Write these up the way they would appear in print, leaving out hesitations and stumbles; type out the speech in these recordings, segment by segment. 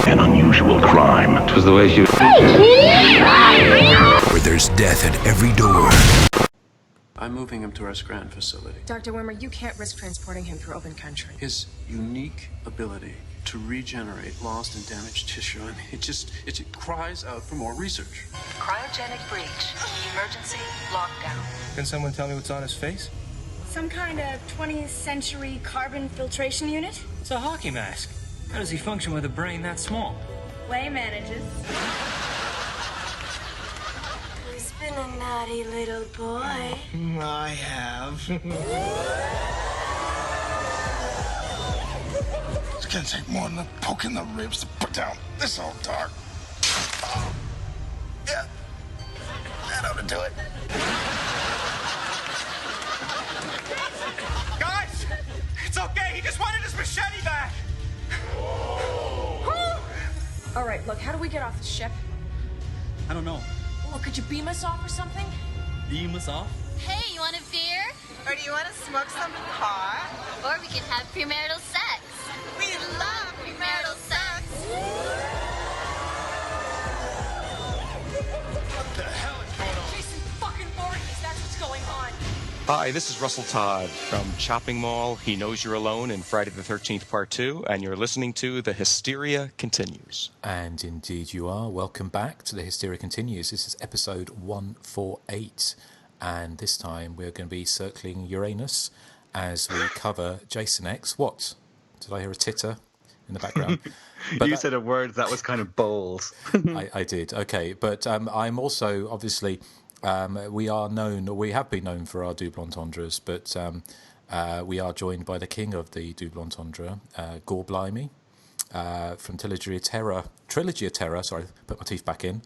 An unusual crime. It was the way she... Where there's death at every door. I'm moving him to our Scranton facility. Dr. Wimmer, you can't risk transporting him through open country. His unique ability to regenerate lost and damaged tissue, I mean, it cries out for more research. Cryogenic breach. Emergency lockdown. Can someone tell me what's on his face? Some kind of 20th century carbon filtration unit? It's a hockey mask. How does he function with a brain that small? Way manages. Who's been a naughty little boy? I have. It's gonna take more than a poke in the ribs to put down this old dog. Yeah, that ought to do it. Guys, it's okay. He just wanted his machete back. All right, look, how do we get off the ship? I don't know. Well, could you beam us off or something? Beam us off? Hey, you want a beer? Or do you want to smoke some pot? Or we can have premarital sex. We love Premarital sex. What the hell is going on? Jason fucking Voorhees, that's what's going on. Hi, this is Russell Todd from Chopping Mall, He Knows You're Alone, and Friday the 13th Part 2, and you're listening to The Hysteria Continues. And indeed you are. Welcome back to The Hysteria Continues. This is episode 148, and this time we're going to be circling Uranus as we cover Jason X. What? Did I hear a titter in the background? You said a word that was kind of bold. I did, okay. But I'm also, obviously... we have been known for our double entendres, but we are joined by the king of the double entendre, Gore Blimey, from Trilogy of Terror, sorry, put my teeth back in,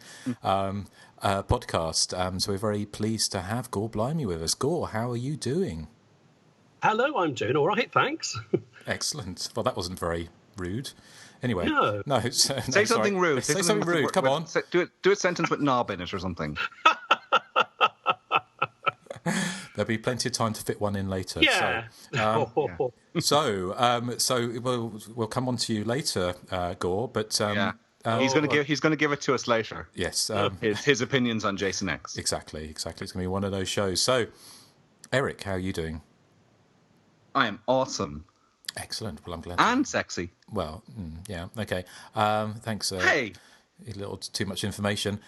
podcast. So we're very pleased to have Gore Blimey with us. Gore, how are you doing? Hello, I'm doing all right, thanks. Excellent. Well, that wasn't very rude. Anyway, Say something rude. Say something rude. Come on. Do a sentence with knob in it or something. There'll be plenty of time to fit one in later. Yeah. So we'll come on to you later, Gore. But he's going to give it to us later. Yes. His opinions on Jason X. Exactly. It's going to be one of those shows. So, Erik, how are you doing? I am awesome. Excellent. Well, I'm glad. And sexy. Well, yeah. Okay. Thanks. Hey. A little too much information.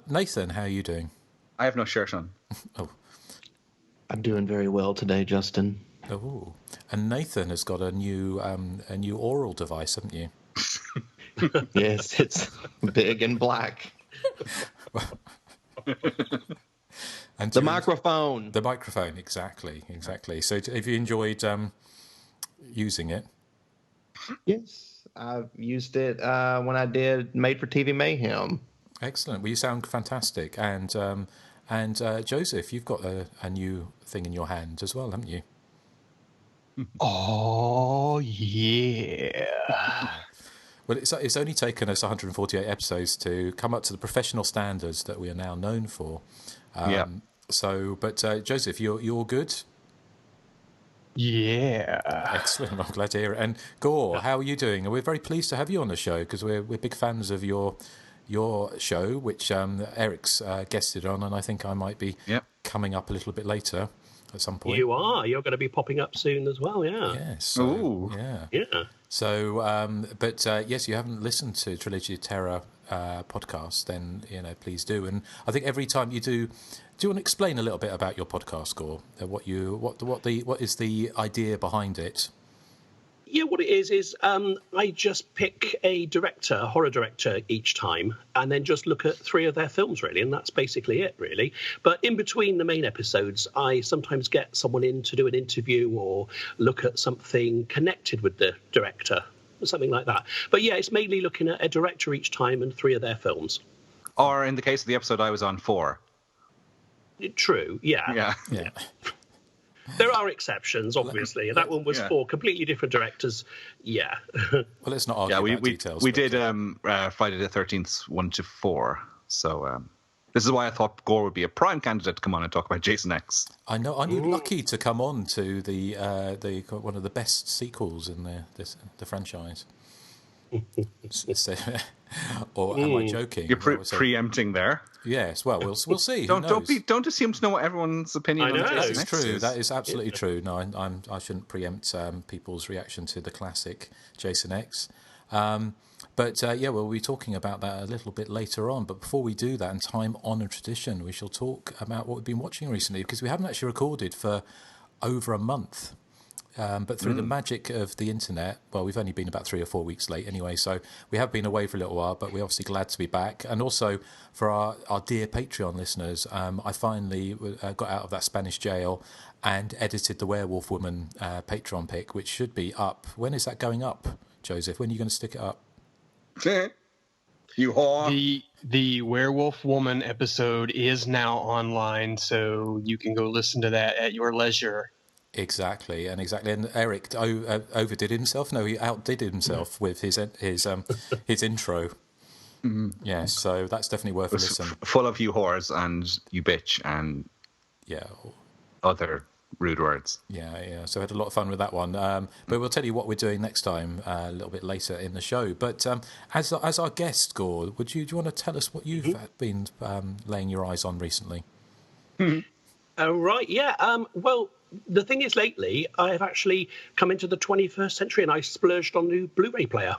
Nathan, how are you doing? I have no shirt on. Oh. I'm doing very well today, Justin. Oh, and Nathan has got a new oral device, haven't you? Yes, it's big and black. And the microphone. The microphone, exactly. So, have you enjoyed using it? Yes, I've used it when I did Made for TV Mayhem. Excellent. Well, you sound fantastic, and Joseph, you've got a new thing in your hand as well, haven't you? Oh, yeah. Well, it's only taken us 148 episodes to come up to the professional standards that we are now known for. So, but Joseph, you're all good? Yeah. Excellent. I'm glad to hear it. And Gore, how are you doing? We're very pleased to have you on the show because we're big fans of your show, which Eric's guested on, and I think I might be coming up a little bit later at some point. You are. You're going to be popping up soon as well, yeah. Yes. Ooh. Yeah. So, but yes, you haven't listened to Trilogy of Terror podcast, then please do. And I think every time you do you want to explain a little bit about your podcast, Gore? What is the idea behind it? Yeah, what it is I just pick a horror director each time, and then just look at 3 of their films, really, and that's basically it, really. But in between the main episodes, I sometimes get someone in to do an interview or look at something connected with the director, or something like that. But yeah, it's mainly looking at a director each time and 3 of their films. Or in the case of the episode I was on, 4. True, yeah. Yeah. There are exceptions, obviously. That one was 4 completely different directors. Yeah. Well, let's not argue about details. We did Friday the 13th 1 to 4. So this is why I thought Gore would be a prime candidate to come on and talk about Jason X. I know. Aren't you lucky to come on to the one of the best sequels in the franchise? Or am I joking? You're preempting there. Yes. Well, we'll see. Don't assume to know what everyone's opinion on Jason X true. is. That is absolutely true. No, I shouldn't preempt people's reaction to the classic Jason X. We'll be talking about that a little bit later on. But before we do that, in time-honoured tradition, we shall talk about what we've been watching recently, because we haven't actually recorded for over a month. But through the magic of the internet, well, we've only been about 3 or 4 weeks late anyway, so we have been away for a little while, but we're obviously glad to be back. And also, for our dear Patreon listeners, I finally got out of that Spanish jail and edited the Werewolf Woman Patreon pick, which should be up. When is that going up, Joseph? When are you going to stick it up? You whore. The Werewolf Woman episode is now online, so you can go listen to that at your leisure. Exactly. And Erik overdid himself. No, he outdid himself with his intro. Yes, so that's definitely worth a listen. Full of you whores and you bitch and other rude words. Yeah. So I had a lot of fun with that one. But we'll tell you what we're doing next time a little bit later in the show. But as our guest, Gore, do you want to tell us what you've been laying your eyes on recently? Oh, right, yeah. Well, the thing is, lately, I have actually come into the 21st century and I splurged on a new Blu-ray player.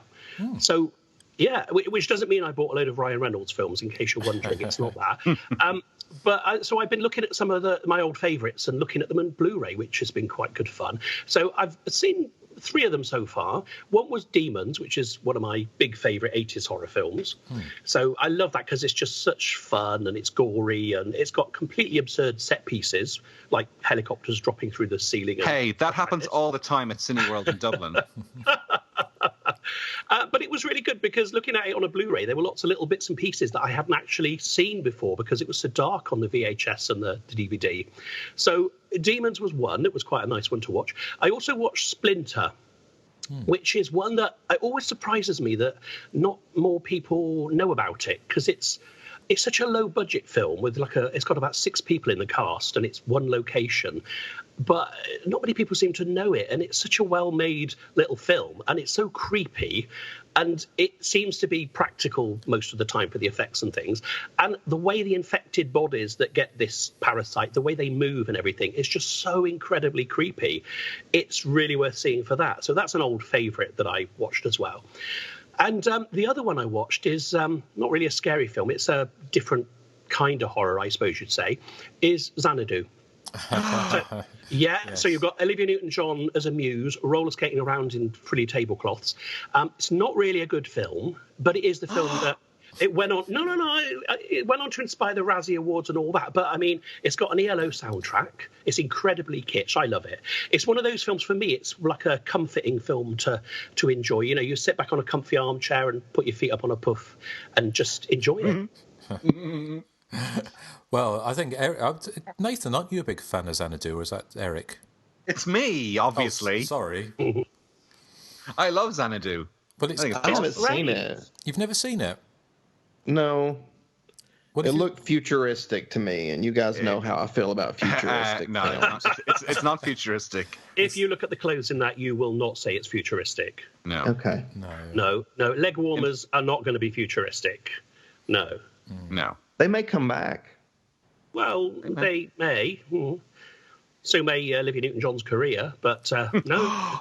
So, yeah, which doesn't mean I bought a load of Ryan Reynolds films, in case you're wondering. It's not that. So I've been looking at some of my old favourites and looking at them on Blu-ray, which has been quite good fun. So I've seen 3 of them so far. One was Demons, which is one of my big favourite 80s horror films. So I love that because it's just such fun and it's gory and it's got completely absurd set pieces, like helicopters dropping through the ceiling. Hey, that happens all the time at Cineworld in Dublin. But it was really good because looking at it on a Blu-ray, there were lots of little bits and pieces that I hadn't actually seen before because it was so dark on the VHS and the DVD. So Demons was one. It was quite a nice one to watch. I also watched Splinter, which is one that it always surprises me that not more people know about it because it's such a low budget film with it's got about 6 people in the cast and it's one location. But not many people seem to know it, and it's such a well-made little film, and it's so creepy, and it seems to be practical most of the time for the effects and things. And the way the infected bodies that get this parasite, the way they move and everything, is just so incredibly creepy. It's really worth seeing for that. So that's an old favourite that I watched as well. And the other one I watched is not really a scary film. It's a different kind of horror, I suppose you'd say, is Xanadu. So you've got Olivia Newton-John as a muse, roller skating around in frilly tablecloths. It's not really a good film, but it is the film that it went on. No. It went on to inspire the Razzie Awards and all that. But I mean, it's got an ELO soundtrack. It's incredibly kitsch. I love it. It's one of those films for me. It's like a comforting film to enjoy. You know, you sit back on a comfy armchair and put your feet up on a puff and just enjoy it. Well, I think, Nathan, aren't you a big fan of Xanadu, or is that Erik? It's me, obviously. Oh, sorry. I love Xanadu. But I haven't seen it. You've never seen it? No. It looked futuristic to me, and you guys know how I feel about futuristic films. It's not futuristic. If you look at the clothes in that, you will not say it's futuristic. No. Okay. No. Leg warmers are not going to be futuristic. No. No. They may come back. Well, they may. So may Olivia Newton-John's career, but no.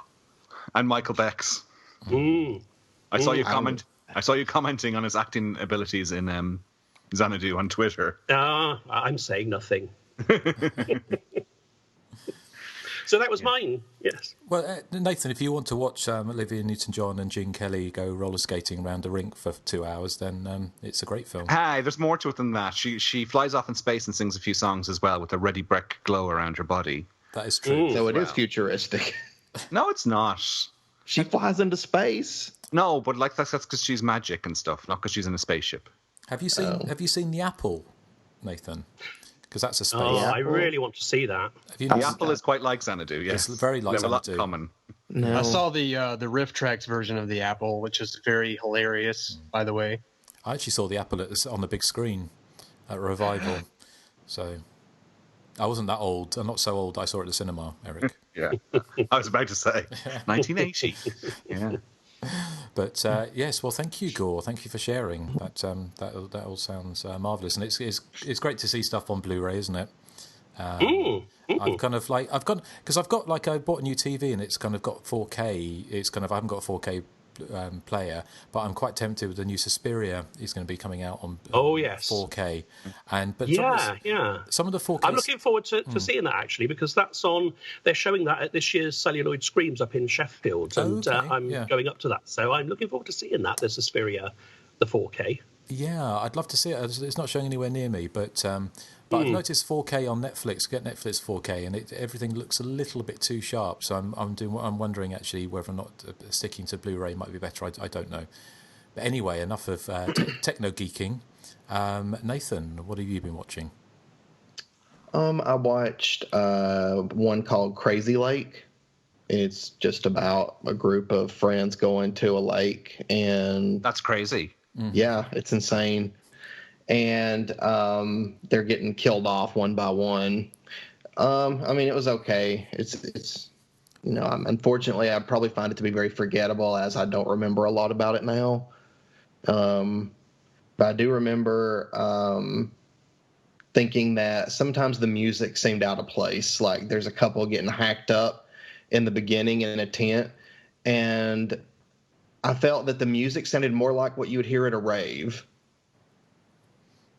And Michael Beck's. I saw you commenting on his acting abilities in Xanadu on Twitter. I'm saying nothing. So that was mine, yes. Well, Nathan, if you want to watch Olivia Newton-John and Gene Kelly go roller skating around a rink for 2 hours, then it's a great film. Hi, there's more to it than that. She flies off in space and sings a few songs as well with a ready brick glow around her body. That is true. So it is futuristic. No, it's not. She flies into space. No, but that's because she's magic and stuff, not because she's in a spaceship. Have you seen The Apple, Nathan? Because that's a space. I really want to see that. The Apple is quite like Xanadu, yes. It's very like Xanadu. They have a lot in common. No. I saw the Riff Tracks version of The Apple, which is very hilarious, by the way. I actually saw The Apple on the big screen at Revival. So I wasn't that old. I'm not so old. I saw it at the cinema, Erik. Yeah. I was about to say 1980. Yeah. But yes, well, thank you, Gore. Thank you for sharing. That all sounds marvelous, and it's great to see stuff on Blu-ray, isn't it? I've kind of like I bought a new TV and it's kind of got 4K. It's kind of I haven't got a 4K player, but I'm quite tempted with the new Suspiria. Is going to be coming out on 4K, some of the 4K. I'm looking forward to seeing that actually, because that's on. They're showing that at this year's Celluloid Screams up in Sheffield, and I'm going up to that. So I'm looking forward to seeing that. The Suspiria, the 4K. Yeah, I'd love to see it. It's not showing anywhere near me, but I've noticed 4K on Netflix. Get Netflix 4K, and everything looks a little bit too sharp. So I'm wondering actually whether or not sticking to Blu-ray might be better. I don't know. But anyway, enough of techno geeking. Nathan, what have you been watching? I watched one called Crazy Lake. It's just about a group of friends going to a lake, and that's crazy. Mm-hmm. Yeah, it's insane. And they're getting killed off one by one. I mean, it was okay. It's unfortunately, I probably find it to be very forgettable, as I don't remember a lot about it now. But I do remember thinking that sometimes the music seemed out of place. Like there's a couple getting hacked up in the beginning in a tent, and I felt that the music sounded more like what you would hear at a rave.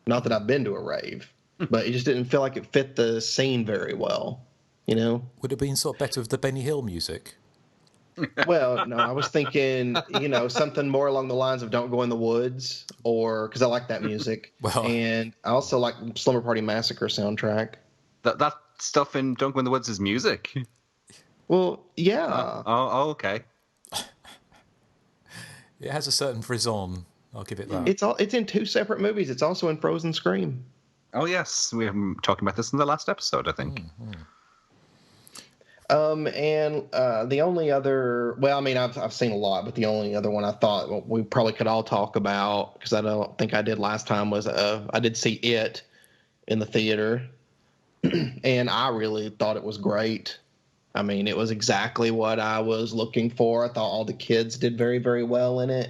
Not that I've been to a rave, but it just didn't feel like it fit the scene very well, you know? Would it have been sort of better with the Benny Hill music? Well, no, I was thinking, something more along the lines of Don't Go in the Woods, or because I like that music. And I also like Slumber Party Massacre soundtrack. That stuff in Don't Go in the Woods is music? Well, yeah. Oh, okay. It has a certain frisson. I'll give it that. It's in two separate movies. It's also in Frozen Scream. Oh yes, we were talking about this in the last episode, I think. And the only other, well, I mean, I've seen a lot, but the only other one I thought we probably could all talk about, because I don't think I did last time, was I did see It in the theater, and I really thought it was great. I mean, it was exactly what I was looking for. I thought all the kids did very, very well in it.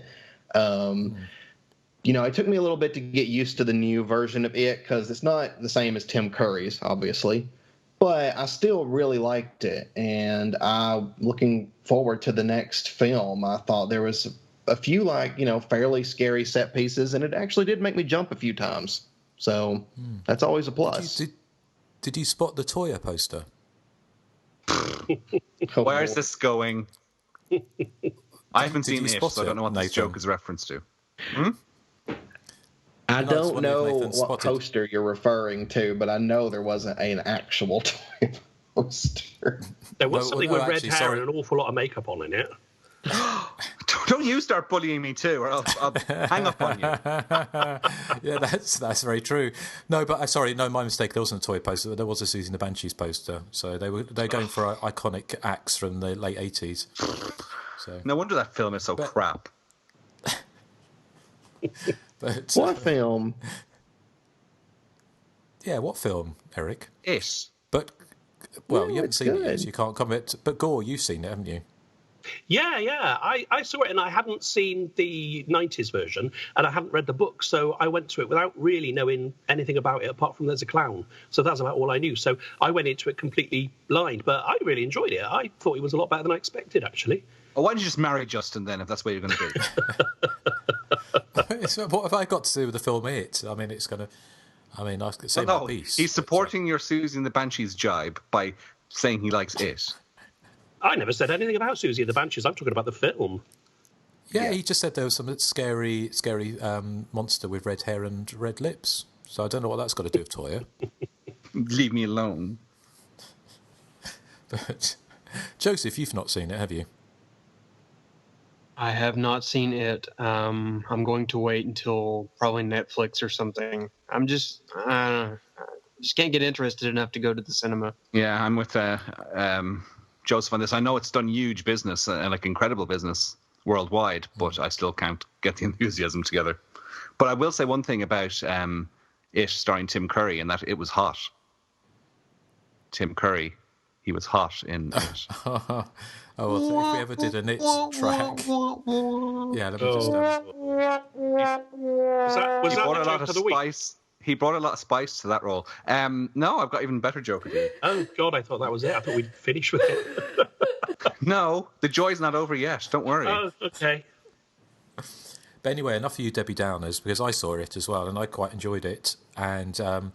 It took me a little bit to get used to the new version of It, because it's not the same as Tim Curry's, obviously. But I still really liked it, and I'm looking forward to the next film. I thought there was a few, fairly scary set pieces, and it actually did make me jump a few times. So that's always a plus. Did you spot the Toya poster? Where is this going? I haven't seen it, so I don't know what this joke is reference to. I don't know what poster you're referring to, but I know there wasn't an actual toy poster. There was something with red hair and an awful lot of makeup on in it. Don't you start bullying me too, or I'll hang up on you. Yeah, that's very true. No, but my mistake. There wasn't a toy poster, but there was a Susie and the Banshees poster. So they're going for iconic acts from the late 80s. So no wonder that film is so crap. But what film? Yeah, what film, Eric? It. But you haven't seen it yet, so you can't comment. But Gore, you've seen it, haven't you? Yeah. I saw it, and I hadn't seen the 90s version, and I hadn't read the book, so I went to it without really knowing anything about it, apart from there's a clown. So that's about all I knew. So I went into it completely blind, but I really enjoyed it. I thought it was a lot better than I expected, actually. Well, why don't you just marry Justin, then, if that's where you're going to be? What have I got to do with the film It? I mean, it's going to... I could say my piece. He's supporting your Susie and the Banshees jibe by saying he likes It. I never said anything about Susie and the Banshees. I'm talking about the film. Yeah, he just said there was some scary monster with red hair and red lips. So I don't know what that's got to do with Toya. Leave me alone. But Joseph, you've not seen it, have you? I have not seen it. I'm going to wait until probably Netflix or something. I'm just can't get interested enough to go to the cinema. Yeah, I'm with Joseph on this. I know it's done huge business and incredible business worldwide, but I still can't get the enthusiasm together. But I will say one thing about It starring Tim Curry, and that it was hot. Tim Curry, he was hot in It. Oh, well, if we ever did an It track. Yeah, let me just... Was He that brought the a lot joke of of the week? spice. He brought a lot of spice to that role. No, I've got even better joke of you. Oh, God, I thought that was it. I thought we'd finish with it. No, the joy's not over yet. Don't worry. Oh, okay. But anyway, enough of you Debbie Downers, because I saw it as well, and I quite enjoyed it. And I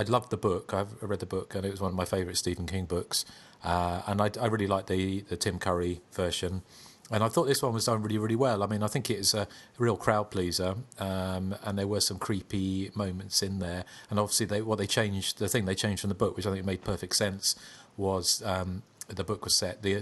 loved the book. I read the book, and it was one of my favourite Stephen King books. And I really liked the Tim Curry version. And I thought this one was done really, really well. I mean, I think it's a real crowd pleaser, and there were some creepy moments in there. And obviously, the thing they changed from the book, which I think made perfect sense, was the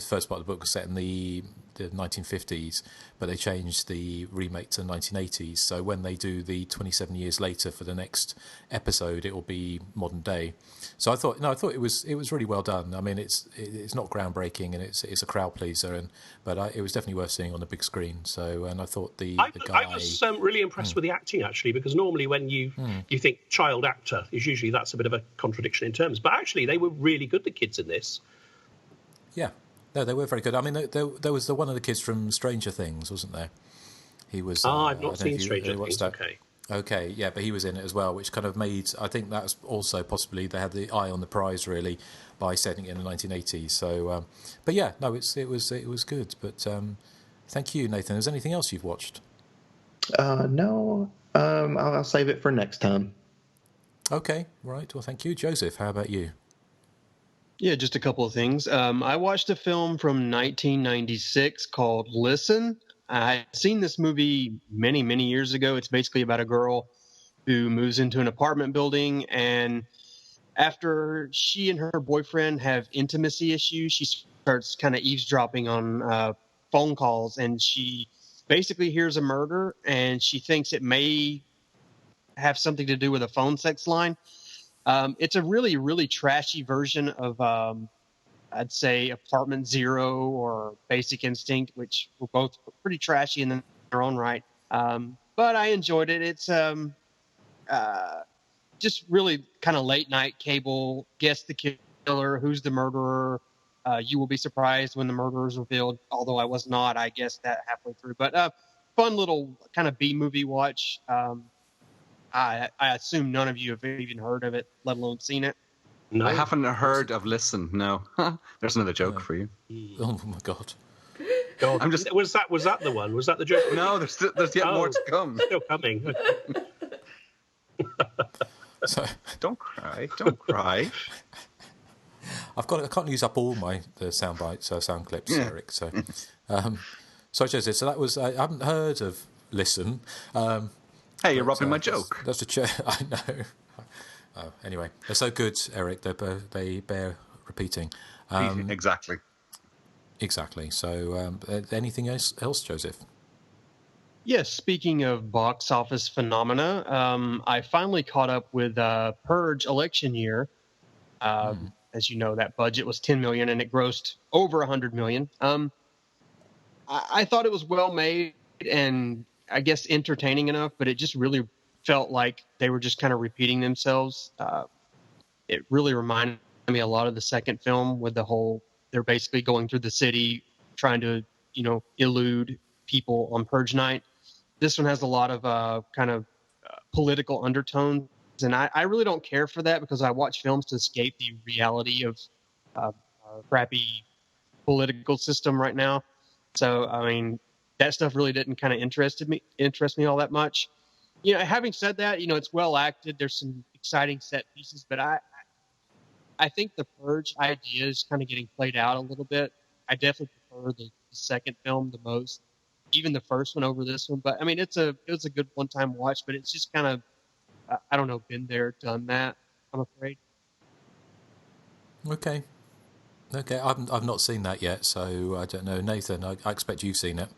first part of the book was set in the 1950s, but they changed the remake to the 1980s. So when they do the 27 years later for the next episode, it will be modern day. So I thought it was really well done. I mean, it's not groundbreaking, and it's a crowd pleaser, but it was definitely worth seeing on the big screen. So, and I thought the guy... I was really impressed with the acting, actually, because normally when you think child actor, is usually that's a bit of a contradiction in terms, but actually they were really good, the kids in this. Yeah. No, they were very good. I mean, there was one of the kids from Stranger Things, wasn't there? He was... I've not seen Stranger Things, okay. Okay, yeah, but he was in it as well, which kind of made... I think that was also possibly... They had the eye on the prize, really, by setting it in the 1980s. So, but yeah, no, it was good. But thank you, Nathan. Is there anything else you've watched? No. I'll save it for next time. Okay, right. Well, thank you. Joseph, how about you? Yeah, just a couple of things. I watched a film from 1996 called Listen. I had seen this movie many, many years ago. It's basically about a girl who moves into an apartment building, and after she and her boyfriend have intimacy issues, she starts kind of eavesdropping on phone calls, and she basically hears a murder, and she thinks it may have something to do with a phone sex line. It's a really, really trashy version of, I'd say, Apartment Zero or Basic Instinct, which were both pretty trashy in their own right. But I enjoyed it. It's just really kind of late night cable. Guess the killer, who's the murderer. You will be surprised when the murderer is revealed, although I was not. I guessed that halfway through. But fun little kind of B-movie watch. I assume none of you have even heard of it, let alone seen it. No. I haven't heard of Listen. No, there's another joke for you. Oh my God! I'm just. Was that the one? Was that the joke? No, there's yet more to come. Still coming. So, don't cry. Don't cry. I can't use up all the sound bites, sound clips, Erik. So, so Joseph. So that was. I haven't heard of Listen. Hey, you're robbing my joke. That's a I know. Oh, anyway, they're so good, Erik. They bear repeating. Exactly. Exactly. So, anything else, Joseph? Yes. Speaking of box office phenomena, I finally caught up with Purge election year. As you know, that budget was $10 million, and it grossed over $100 million. I thought it was well made and I guess entertaining enough, but it just really felt like they were just kind of repeating themselves. It really reminded me a lot of the second film with the whole, they're basically going through the city trying to, elude people on Purge night. This one has a lot of kind of political undertones, and I really don't care for that because I watch films to escape the reality of our crappy political system right now. So, I mean, that stuff really didn't kind of interest me all that much. Having said that, it's well acted. There's some exciting set pieces, but I think the Purge idea is kind of getting played out a little bit. I definitely prefer the second film the most, even the first one over this one. But I mean, it was a good one-time watch, but it's just kind of, I don't know, been there, done that, I'm afraid. Okay. I've not seen that yet, so I don't know. Nathan, I expect you've seen it.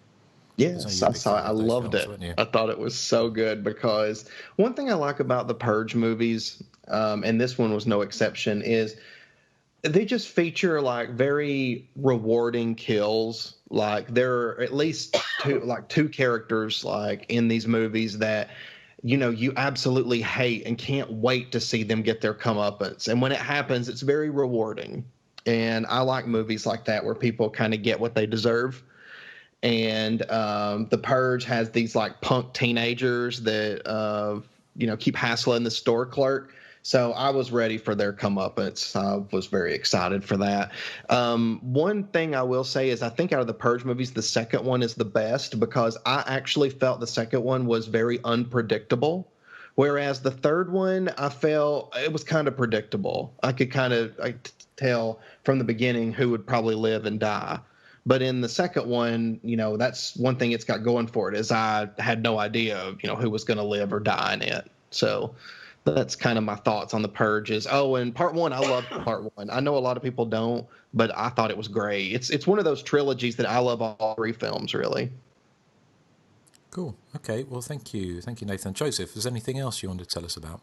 Yes, I saw it. I loved it. I thought it was so good because one thing I like about the Purge movies, and this one was no exception, is they just feature like very rewarding kills. Like there are at least two characters like in these movies that you absolutely hate and can't wait to see them get their comeuppance. And when it happens, it's very rewarding. And I like movies like that where people kind of get what they deserve. And The Purge has these like punk teenagers that keep hassling the store clerk. So I was ready for their comeuppance. I was very excited for that. One thing I will say is I think out of the Purge movies, the second one is the best because I actually felt the second one was very unpredictable. Whereas the third one, I felt it was kind of predictable. I could tell from the beginning who would probably live and die. But in the second one, that's one thing it's got going for it is I had no idea, who was going to live or die in it. So that's kind of my thoughts on the Purges. Oh, and part one, I loved part one. I know a lot of people don't, but I thought it was great. It's one of those trilogies that I love all three films, really. Cool. Okay. Well, thank you, Nathan. Joseph, is there anything else you want to tell us about?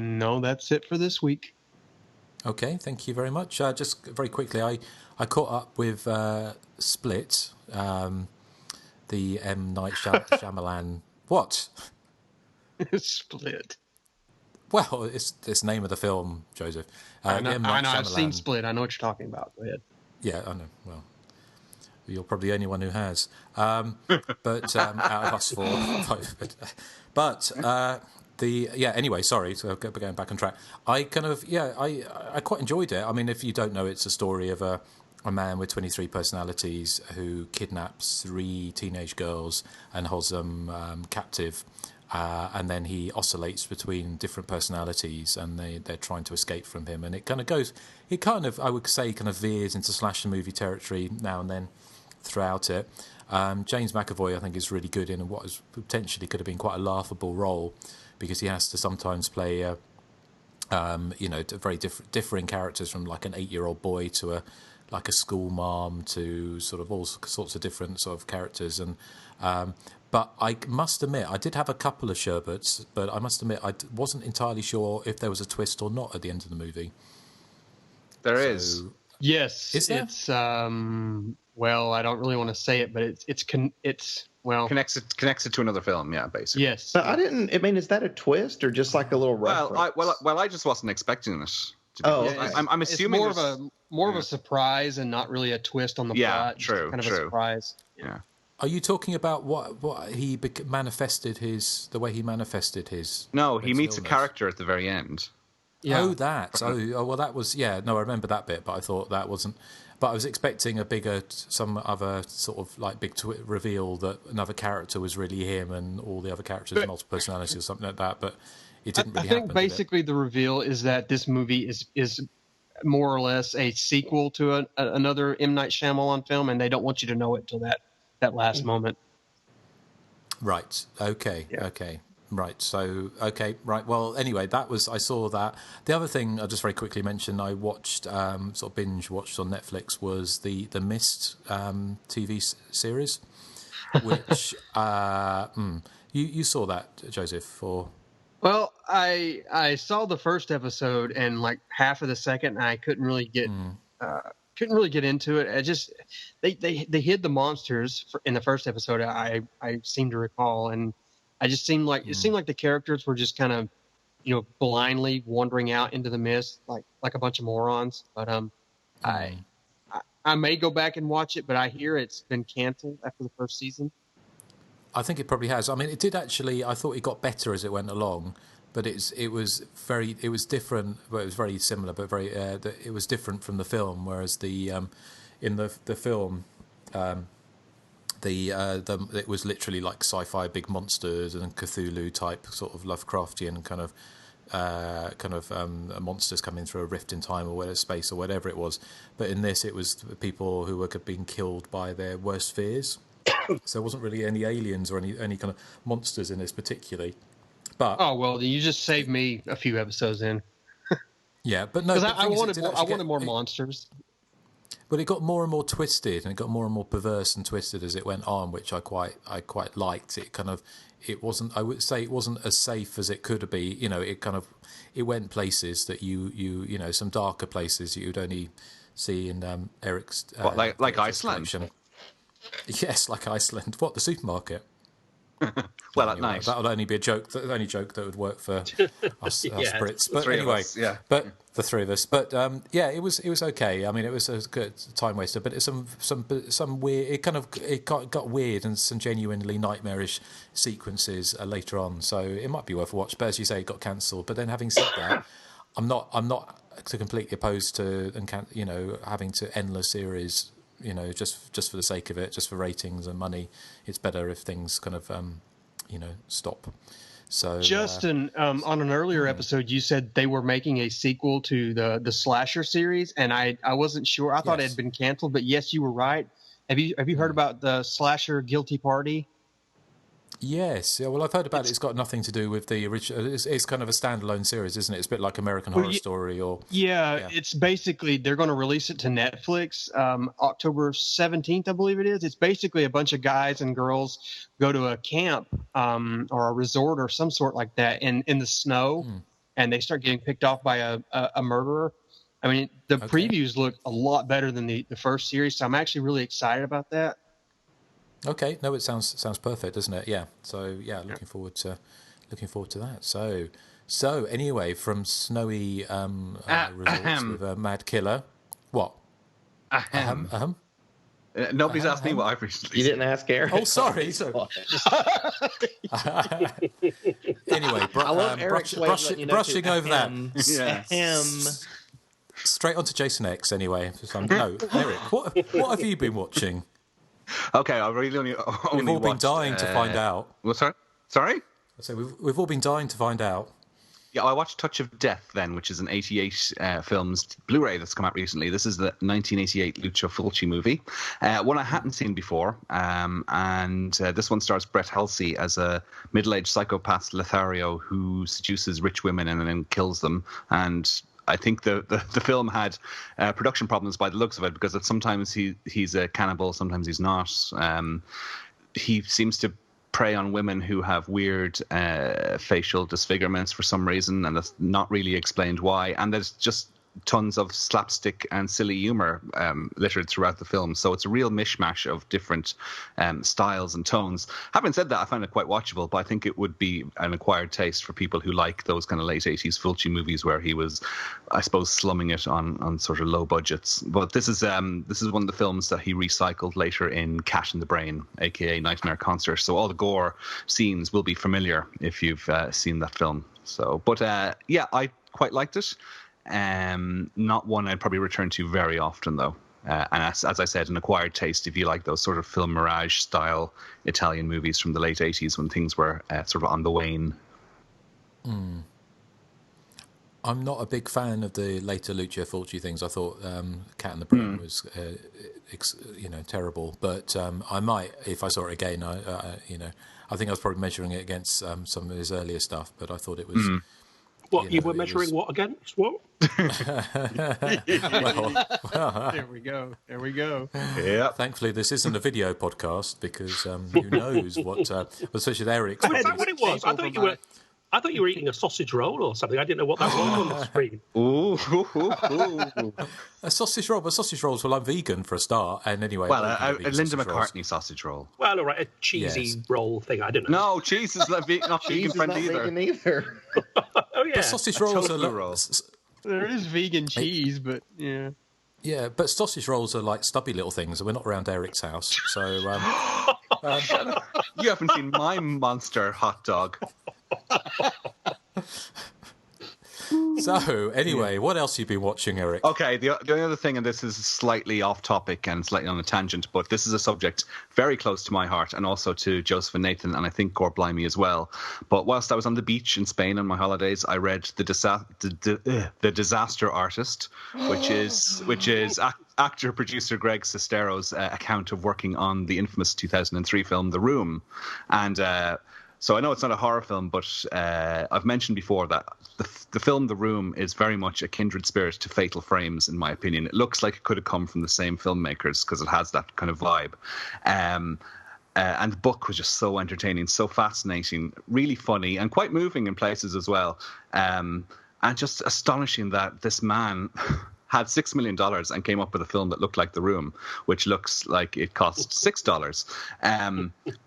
No, that's it for this week. Okay, thank you very much. Just very quickly, I caught up with Split, the M. Night Shyamalan. What? Split. Well, it's the name of the film, Joseph. I know. I've seen Split. I know what you're talking about. Go ahead. Yeah, I know. Well, you're probably the only one who has. But out of us four. Anyway, sorry, so going back on track. I quite enjoyed it. I mean, if you don't know, it's a story of a man with 23 personalities who kidnaps 3 teenage girls and holds them captive. And then he oscillates between different personalities and they're trying to escape from him. And I would say, veers into slasher movie territory now and then throughout it. James McAvoy, I think, is really good in what potentially could have been quite a laughable role because he has to sometimes play, very differing characters from like an 8-year-old boy to a school mom to sort of all sorts of different sort of characters. And but I must admit, I did have a couple of sherbets, but I must admit I wasn't entirely sure if there was a twist or not at the end of the movie. There is. Yes. Is there? It's well, I don't really want to say it, but it's connects it to another film, yeah, basically. Yes. But I didn't. I mean, is that a twist or just like a little reference? I just wasn't expecting it. I'm assuming it's more of a surprise and not really a twist on the plot. True. Kind of a surprise. Yeah. Are you talking about what he manifested the way he manifested his? No, he meets illness? a character at the very end. Yeah. Oh, that. Oh, well, that was, yeah. No, I remember that bit, but I thought that wasn't. But I was expecting some other sort of like big reveal that another character was really him and all the other characters had multiple personalities or something like that. But it didn't really happen. I think basically the reveal is that this movie is more or less a sequel to another M. Night Shyamalan film, and they don't want you to know it till that last moment. Right. Okay. Yeah. Okay. Right. So, okay. Right. Well, anyway, I saw that. The other thing I'll just very quickly mention, I watched, sort of binge watched on Netflix was the Mist TV series, which, you saw that, Joseph, or? Well, I saw the first episode and like half of the second, and I couldn't really get into it. I just they hid the monsters in the first episode. I seem to recall, and I just seemed like it seemed like the characters were just kind of blindly wandering out into the mist like a bunch of morons. But I may go back and watch it, but I hear it's been canceled after the first season. I think it probably has. I mean, it did actually. I thought it got better as it went along, but it was different. Well, it was very similar, but it was different from the film. Whereas in the film, it was literally like sci-fi big monsters and Cthulhu type sort of Lovecraftian kind of monsters coming through a rift in time or whatever space or whatever it was. But in this, it was people who were being killed by their worst fears. So there wasn't really any aliens or any kind of monsters in this particularly. But you just saved me a few episodes in. Yeah, but no, because I wanted more monsters. But it got more and more twisted, and it got more and more perverse and twisted as it went on, which I quite liked. It wasn't. I would say it wasn't as safe as it could be. It went places that you some darker places you would only see in Erik's like Iceland. Collection. Yes, like Iceland. What, the supermarket? Well, at night. That would only be a joke. The only joke that would work for us Brits. But three anyway, of us, yeah. But the three of us. But it was okay. I mean, it was a good time waster. But it's some weird. It got weird and some genuinely nightmarish sequences later on. So it might be worth a watch. But as you say, it got cancelled. But then, having said that, I'm not completely opposed to having to end the series. Just for the sake of it, just for ratings and money. It's better if things kind of stop. So Justin, on an earlier episode, you said they were making a sequel to the slasher series, and I wasn't sure. I thought it had been canceled, but yes, you were right. Have you heard about the slasher Guilty Party? Yes. Yeah, well, I've heard about it. It's got nothing to do with the original. It's kind of a standalone series, isn't it? It's a bit like American Horror Story, or it's basically they're going to release it to Netflix October 17th, I believe it is. It's basically a bunch of guys and girls go to a camp or a resort or some sort like that in the snow, and they start getting picked off by a murderer. I mean, the previews look a lot better than the first series, so I'm actually really excited about that. Okay, no, it sounds perfect, doesn't it? Yeah. So looking forward to that. So anyway, from snowy resorts with a mad killer. What? Nobody's asked me what I've recently. You didn't ask Eric. Oh, sorry. Anyway, brushing over that. Straight on to Jason X. Anyway, no, Eric, what have you been watching? Okay, I really only we've all been dying to find out. Well, sorry. So we've all been dying to find out. Yeah, I watched Touch of Death then, which is an 88 films Blu-ray that's come out recently. This is the 1988 Lucio Fulci movie, one I hadn't seen before, and this one stars Brett Halsey as a middle-aged psychopath Lothario who seduces rich women and then kills them. And I think the film had production problems by the looks of it, because sometimes he's a cannibal, sometimes he's not. He seems to prey on women who have weird facial disfigurements for some reason, and that's not really explained why. And there's just tons of slapstick and silly humor littered throughout the film. So it's a real mishmash of different styles and tones. Having said that, I find it quite watchable, but I think it would be an acquired taste for people who like those kind of late 80s Fulci movies where he was, I suppose, slumming it on sort of low budgets. But this is one of the films that he recycled later in Cat in the Brain, aka Nightmare Concert. So all the gore scenes will be familiar if you've seen that film. So, but I quite liked it. Not one I'd probably return to very often, though. And as I said, an acquired taste if you like those sort of film mirage style Italian movies from the late 80s when things were sort of on the wane. I'm not a big fan of the later Lucio Fulci things. I thought Cat in the Brain was terrible, but I might, if I saw it again, I think I was probably measuring it against some of his earlier stuff, but I thought it was... What, you were measuring what against? What? There we go. Yeah. Thankfully, this isn't a video podcast, because who knows what, especially with Erik. Is that what it was? I thought you were eating a sausage roll or something. I didn't know what that was on the screen. Ooh. A sausage roll, but sausage rolls, well, I'm vegan for a start, and anyway... Well, a Linda McCartney sausage roll. Well, all right, a cheesy roll thing, I don't know. No, cheese is not vegan friend either. Oh, yeah. But sausage rolls are... There is vegan cheese, but yeah. Yeah, but sausage rolls are like stubby little things, and we're not around Eric's house, so... Shut up. You haven't seen my monster hot dog. So, anyway, what else have you been watching, Erik? Okay, the only other thing, and this is slightly off topic and slightly on a tangent, but this is a subject very close to my heart and also to Joseph and Nathan, and I think Gore Blimey as well. But whilst I was on the beach in Spain on my holidays, I read The Disaster Artist, which is actor-producer Greg Sestero's account of working on the infamous 2003 film The Room. And so I know it's not a horror film, but I've mentioned before that the film The Room is very much a kindred spirit to Fatal Frames, in my opinion. It looks like it could have come from the same filmmakers because it has that kind of vibe. And the book was just so entertaining, so fascinating, really funny, and quite moving in places as well. And just astonishing that this man had $6 million and came up with a film that looked like The Room, which looks like it cost $6.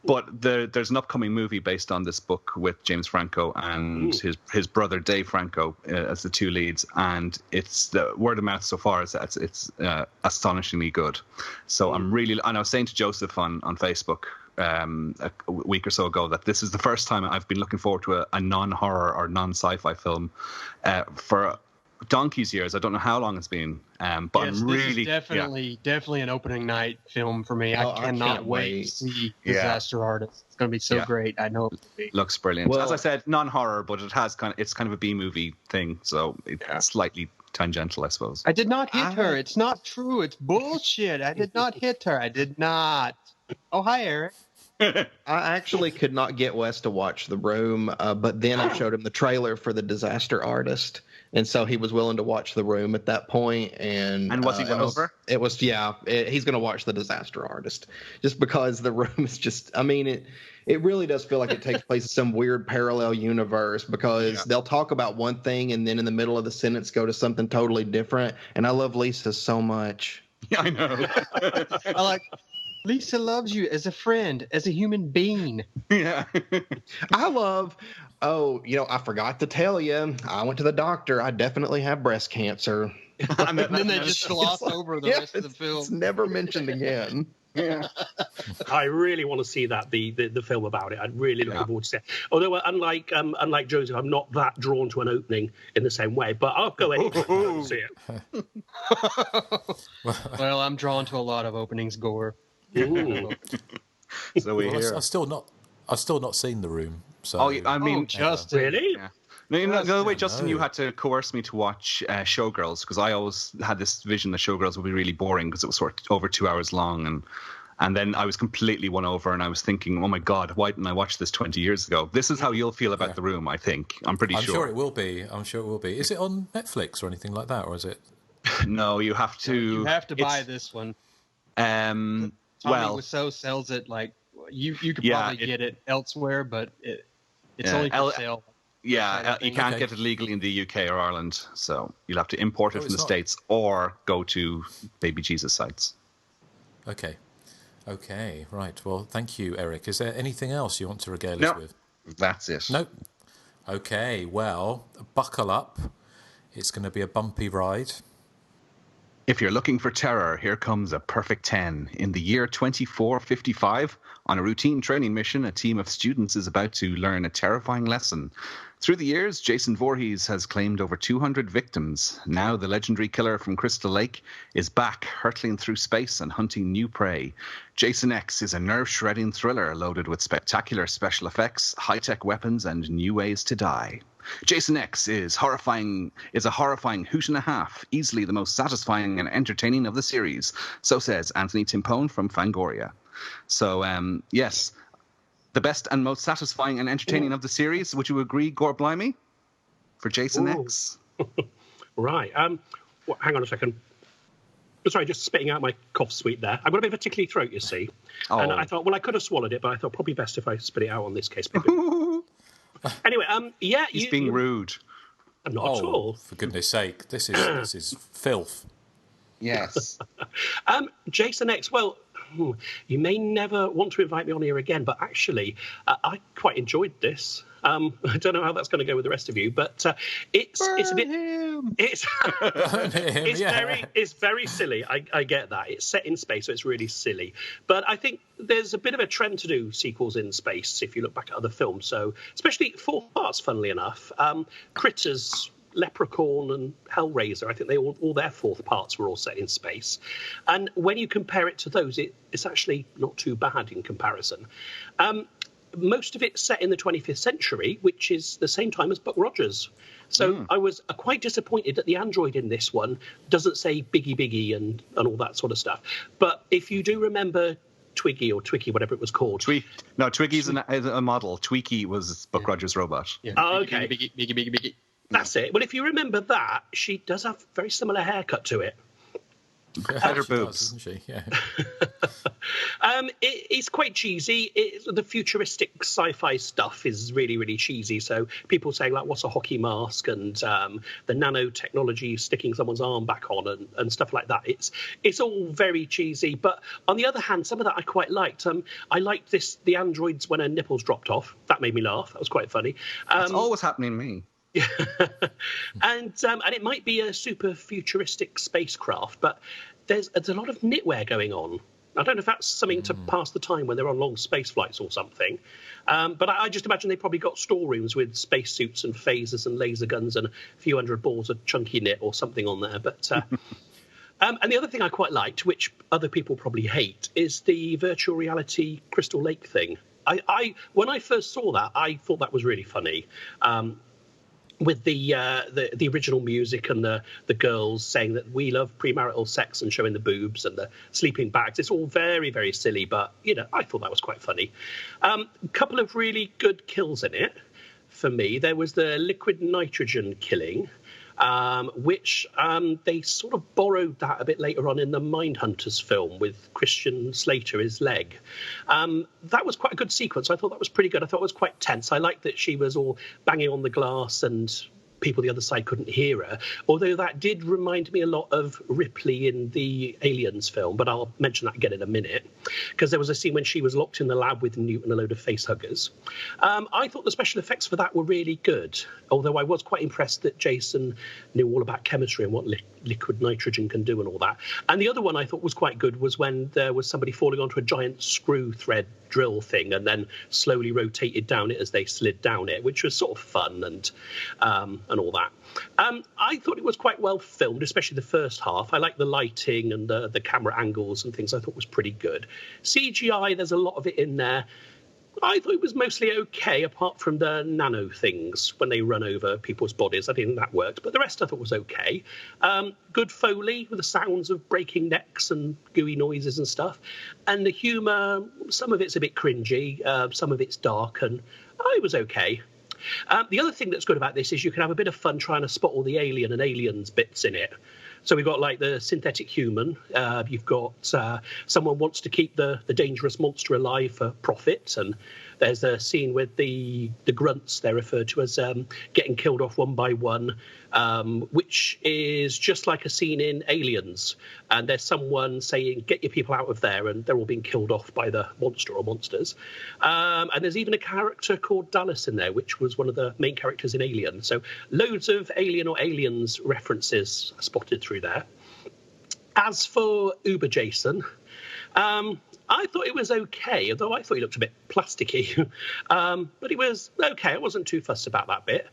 But there's an upcoming movie based on this book with James Franco and his brother Dave Franco as the two leads, and it's the word of mouth so far is that it's astonishingly good. So and I was saying to Joseph on Facebook a week or so ago that this is the first time I've been looking forward to a non-horror or non-sci-fi film for donkey's years. I don't know how long it's been, but yes, I'm really definitely an opening night film for me. I cannot wait to see Disaster Artist. It's going to be so great. I know it will be. Looks brilliant. Well, as I said, non-horror, but it's kind of a B-movie thing, so it's slightly tangential, I suppose. I did not hit her. It's not true. It's bullshit. I did not hit her. I did not. Oh, hi, Eric. I actually could not get Wes to watch The Room, but then I showed him the trailer for The Disaster Artist, and so he was willing to watch The Room at that point. And was he won over? It was, he's going to watch The Disaster Artist just because The Room is just, I mean, it really does feel like it takes place in some weird parallel universe because they'll talk about one thing and then in the middle of the sentence go to something totally different. And I love Lisa so much. Yeah, I know. I like... Lisa loves you as a friend, as a human being. Yeah. I love, I forgot to tell you, I went to the doctor. I definitely have breast cancer. And then they just gloss over the rest of the film. It's never mentioned again. Yeah. I really want to see that, the film about it. I'd really look forward to see it. Although, unlike Joseph, I'm not that drawn to an opening in the same way, but I'll go ahead and see it. Well, I'm drawn to a lot of openings gore. So we hear. I've still not seen The Room. So I mean, Justin, really? Yeah. No, the other way, Justin, you had to coerce me to watch Showgirls because I always had this vision that Showgirls would be really boring because it was sort of over 2 hours long, and then I was completely won over, and I was thinking, oh my God, why didn't I watch this 20 years ago? This is how you'll feel about The Room, I think. I'm pretty sure. I'm sure it will be. Is it on Netflix or anything like that, or is it? No, you have to. You have to buy this one. Tommy Wiseau sells it like you could probably get it elsewhere, but it's only for sale. Yeah, you can't get it legally in the UK or Ireland, so you'll have to import it from the States or go to Baby Jesus sites. Okay, right. Well, thank you, Eric. Is there anything else you want to regale us with? That's it. Nope. Okay, well, buckle up. It's going to be a bumpy ride. If you're looking for terror, here comes a perfect 10. In the year 2455, on a routine training mission, a team of students is about to learn a terrifying lesson. Through the years, Jason Voorhees has claimed over 200 victims. Now the legendary killer from Crystal Lake is back, hurtling through space and hunting new prey. Jason X is a nerve-shredding thriller loaded with spectacular special effects, high-tech weapons, and new ways to die. Jason X is a horrifying hoot and a half, easily the most satisfying and entertaining of the series. So says Anthony Timpone from Fangoria. So, yes, the best and most satisfying and entertaining of the series. Would you agree, Gore Blimey, for Jason X? Right. Hang on a second. Sorry, just spitting out my cough sweet there. I've got a bit of a tickly throat, you see. Oh. And I thought, I could have swallowed it, but I thought probably best if I spit it out on this case. Anyway, he's being rude. Not at all. For goodness sake, this is filth. Yes. Jason X. Well, you may never want to invite me on here again, but actually, I quite enjoyed this. I don't know how that's going to go with the rest of you, but it's a bit. It's very silly. I get that. It's set in space, so it's really silly. But I think there's a bit of a trend to do sequels in space if you look back at other films. So, especially 4 parts, funnily enough. Critters, Leprechaun, and Hellraiser, I think they all their 4th parts were all set in space. And when you compare it to those, it's actually not too bad in comparison. Most of it's set in the 25th century, which is the same time as Buck Rogers. So I was quite disappointed that the android in this one doesn't say Biggie Biggie and all that sort of stuff. But if you do remember Twiggy or Twicky, whatever it was called. Twiggy's a model. Tweaky was Buck Rogers' robot. Yeah. Oh, okay. Biggie. That's it. Well, if you remember that, she does have a very similar haircut to it. Better boobs, isn't she? Yeah. It's quite cheesy. The futuristic sci-fi stuff is really, really cheesy. So people saying like, "What's a hockey mask?" and the nanotechnology sticking someone's arm back on and stuff like that. It's all very cheesy. But on the other hand, some of that I quite liked. I liked the androids when her nipples dropped off. That made me laugh. That was quite funny. That's always happening to me. And it might be a super futuristic spacecraft, but there's a lot of knitwear going on. I don't know if that's something to pass the time when they're on long space flights or something. But I just imagine they probably got storerooms with spacesuits and phasers and laser guns and a few hundred balls of chunky knit or something on there. But and the other thing I quite liked, which other people probably hate, is the virtual reality Crystal Lake thing. When I first saw that, I thought that was really funny. With the original music and the girls saying that we love premarital sex and showing the boobs and the sleeping bags. It's all very, very silly, but, I thought that was quite funny. A couple of really good kills in it for me. There was the liquid nitrogen killing, which they sort of borrowed that a bit later on in the Mindhunters film with Christian Slater, his leg. That was quite a good sequence. I thought that was pretty good. I thought it was quite tense. I liked that she was all banging on the glass and people the other side couldn't hear her, although that did remind me a lot of Ripley in the Aliens film, but I'll mention that again in a minute, because there was a scene when she was locked in the lab with Newt and a load of facehuggers. I thought the special effects for that were really good, although I was quite impressed that Jason knew all about chemistry and what liquid nitrogen can do and all that. And the other one I thought was quite good was when there was somebody falling onto a giant screw thread drill thing and then slowly rotated down it as they slid down it, which was sort of fun and all that. I thought it was quite well filmed, especially the first half. I liked the lighting and the camera angles and things. I thought was pretty good. CGI, there's a lot of it in there. I thought it was mostly okay, apart from the nano things when they run over people's bodies. I didn't think that worked, but the rest I thought was okay. Good Foley with the sounds of breaking necks and gooey noises and stuff. And the humour, some of it's a bit cringy, some of it's dark, and it was okay. The other thing that's good about this is you can have a bit of fun trying to spot all the alien and aliens bits in it. So we've got like the synthetic human. You've got someone wants to keep the dangerous monster alive for profit. And there's a scene with the grunts, they're referred to as getting killed off one by one, which is just like a scene in Aliens. And there's someone saying, get your people out of there. And they're all being killed off by the monster or monsters. And there's even a character called Dallas in there, which was one of the main characters in Alien. So loads of Alien or Aliens references spotted through there. As for Uber Jason, I thought it was okay, although I thought he looked a bit plasticky. But it was okay. I wasn't too fussed about that bit.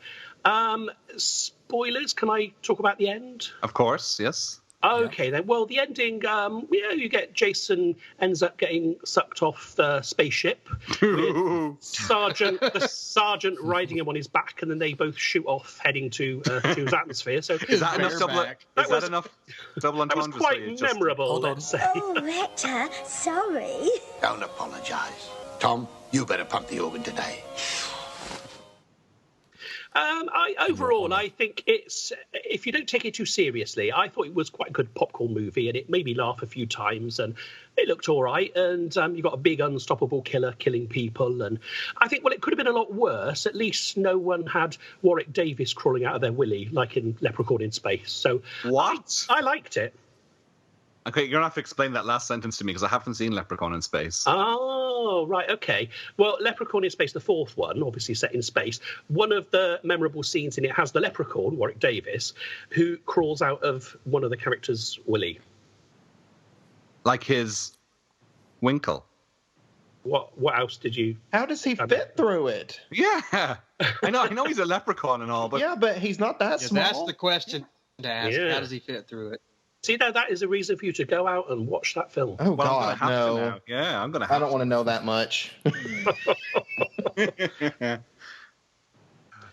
Spoilers, can I talk about the end? Of course, yes. Okay, then. Well, the ending, you get Jason ends up getting sucked off the spaceship with the sergeant riding him on his back, and then they both shoot off heading to his atmosphere. So is that enough double entendre? That was quite memorable, let's say. Oh, Rector, sorry. Don't apologise. Tom, you better pump the organ today. I think it's, if you don't take it too seriously, I thought it was quite a good popcorn movie, and it made me laugh a few times, and it looked all right. And you've got a big unstoppable killer killing people, and I think, well, it could have been a lot worse. At least no one had Warwick Davis crawling out of their willy like in Leprechaun in Space. So what? I liked it. Okay, you're going to have to explain that last sentence to me, because I haven't seen Leprechaun in Space. Oh, right, okay. Well, Leprechaun in Space, the fourth one, obviously set in space, one of the memorable scenes in it has the leprechaun, Warwick Davis, who crawls out of one of the characters' willy. Like his winkle. What else did you... How does he fit through it? Yeah, I know he's a leprechaun and all, but... Yeah, but he's not that small. That's the question to ask. Yeah. How does he fit through it? See, that is a reason for you to go out and watch that film. Oh, well, God, no. Yeah, I'm going to have to. I don't want to know that much.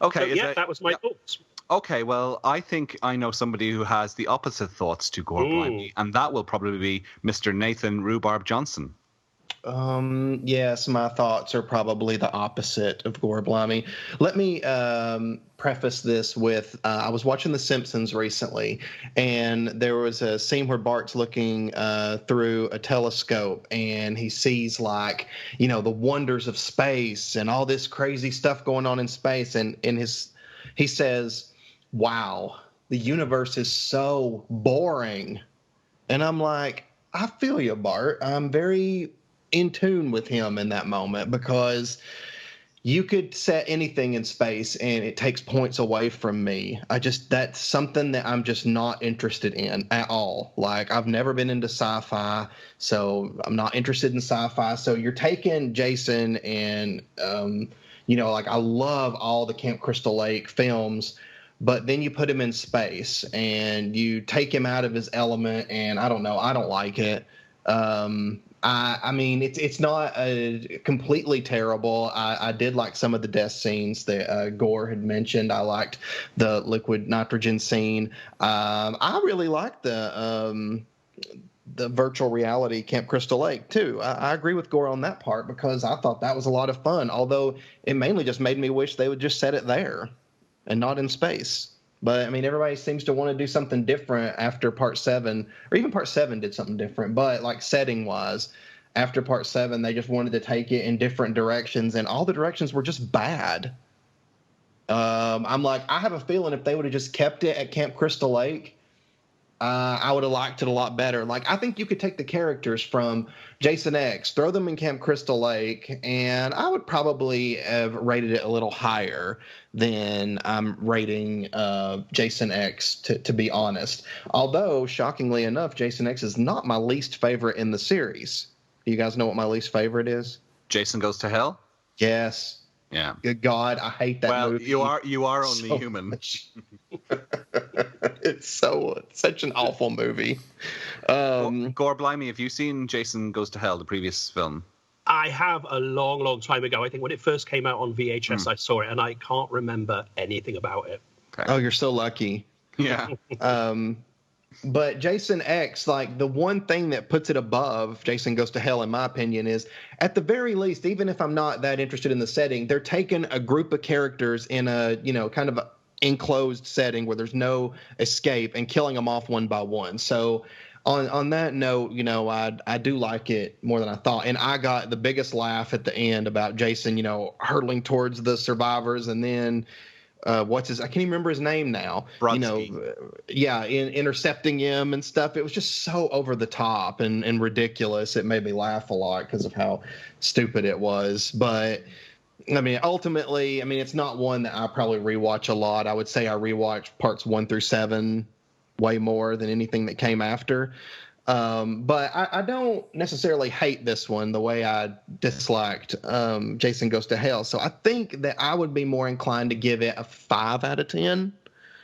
Okay. So, that was my thoughts. Okay, well, I think I know somebody who has the opposite thoughts to Gore Blimey, and that will probably be Mr. Nathan Rhubarb Johnson. Yes, my thoughts are probably the opposite of Gore Blimey. Let me preface this with I was watching The Simpsons recently, and there was a scene where Bart's looking through a telescope, and he sees, like, you know, the wonders of space and all this crazy stuff going on in space, and he says, "Wow, the universe is so boring." And I'm like, I feel you, Bart. I'm very in tune with him in that moment, because you could set anything in space and it takes points away from me. That's something that I'm just not interested in at all. Like, I've never been into sci-fi, so I'm not interested in sci-fi. So you're taking Jason and, you know, like, I love all the Camp Crystal Lake films, but then you put him in space and you take him out of his element, and I don't know, I don't like it. I mean, it's not completely terrible. I did like some of the death scenes that Gore had mentioned. I liked the liquid nitrogen scene. I really liked the virtual reality Camp Crystal Lake too. I agree with Gore on that part, because I thought that was a lot of fun, although it mainly just made me wish they would just set it there and not in space. But, I mean, everybody seems to want to do something different after Part 7, or even Part 7 did something different. But, like, setting-wise, after Part 7, they just wanted to take it in different directions, and all the directions were just bad. I'm like, I have a feeling if they would have just kept it at Camp Crystal Lake, I would have liked it a lot better. Like, I think you could take the characters from Jason X, throw them in Camp Crystal Lake, and I would probably have rated it a little higher than I'm rating Jason X, to be honest. Although, shockingly enough, Jason X is not my least favorite in the series. Do you guys know what my least favorite is? Jason Goes to Hell? Yes. Yeah. Good God, I hate that movie. Well, you are only so human. It's such an awful movie. Gore Blimey, have you seen Jason Goes to Hell, the previous film? I have, a long, long time ago. I think when it first came out on VHS, I saw it, and I can't remember anything about it. Okay. Oh, you're so lucky. Yeah. But Jason X, like, the one thing that puts it above Jason Goes to Hell, in my opinion, is, at the very least, even if I'm not that interested in the setting, they're taking a group of characters in a, you know, kind of a enclosed setting where there's no escape, and killing them off one by one. So on that note, you know, I do like it more than I thought. And I got the biggest laugh at the end about Jason, you know, hurtling towards the survivors, and then I can't even remember his name now. Brodsky. You know, intercepting him and stuff. It was just so over the top and ridiculous. It made me laugh a lot because of how stupid it was. But I mean, ultimately, I mean, it's not one that I probably rewatch a lot. I would say I rewatch parts 1 through 7 way more than anything that came after. But I don't necessarily hate this one the way I disliked Jason Goes to Hell. So I think that I would be more inclined to give it a 5 out of 10,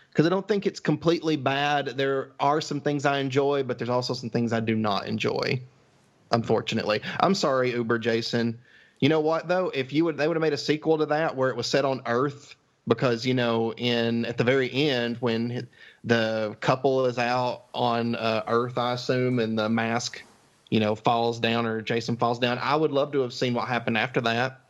because I don't think it's completely bad. There are some things I enjoy, but there's also some things I do not enjoy, unfortunately. I'm sorry, Uber Jason. You know what, though? If they would have made a sequel to that where it was set on Earth, because, you know, at the very end, when the couple is out on Earth, I assume, and the mask, you know, falls down, or Jason falls down, I would love to have seen what happened after that.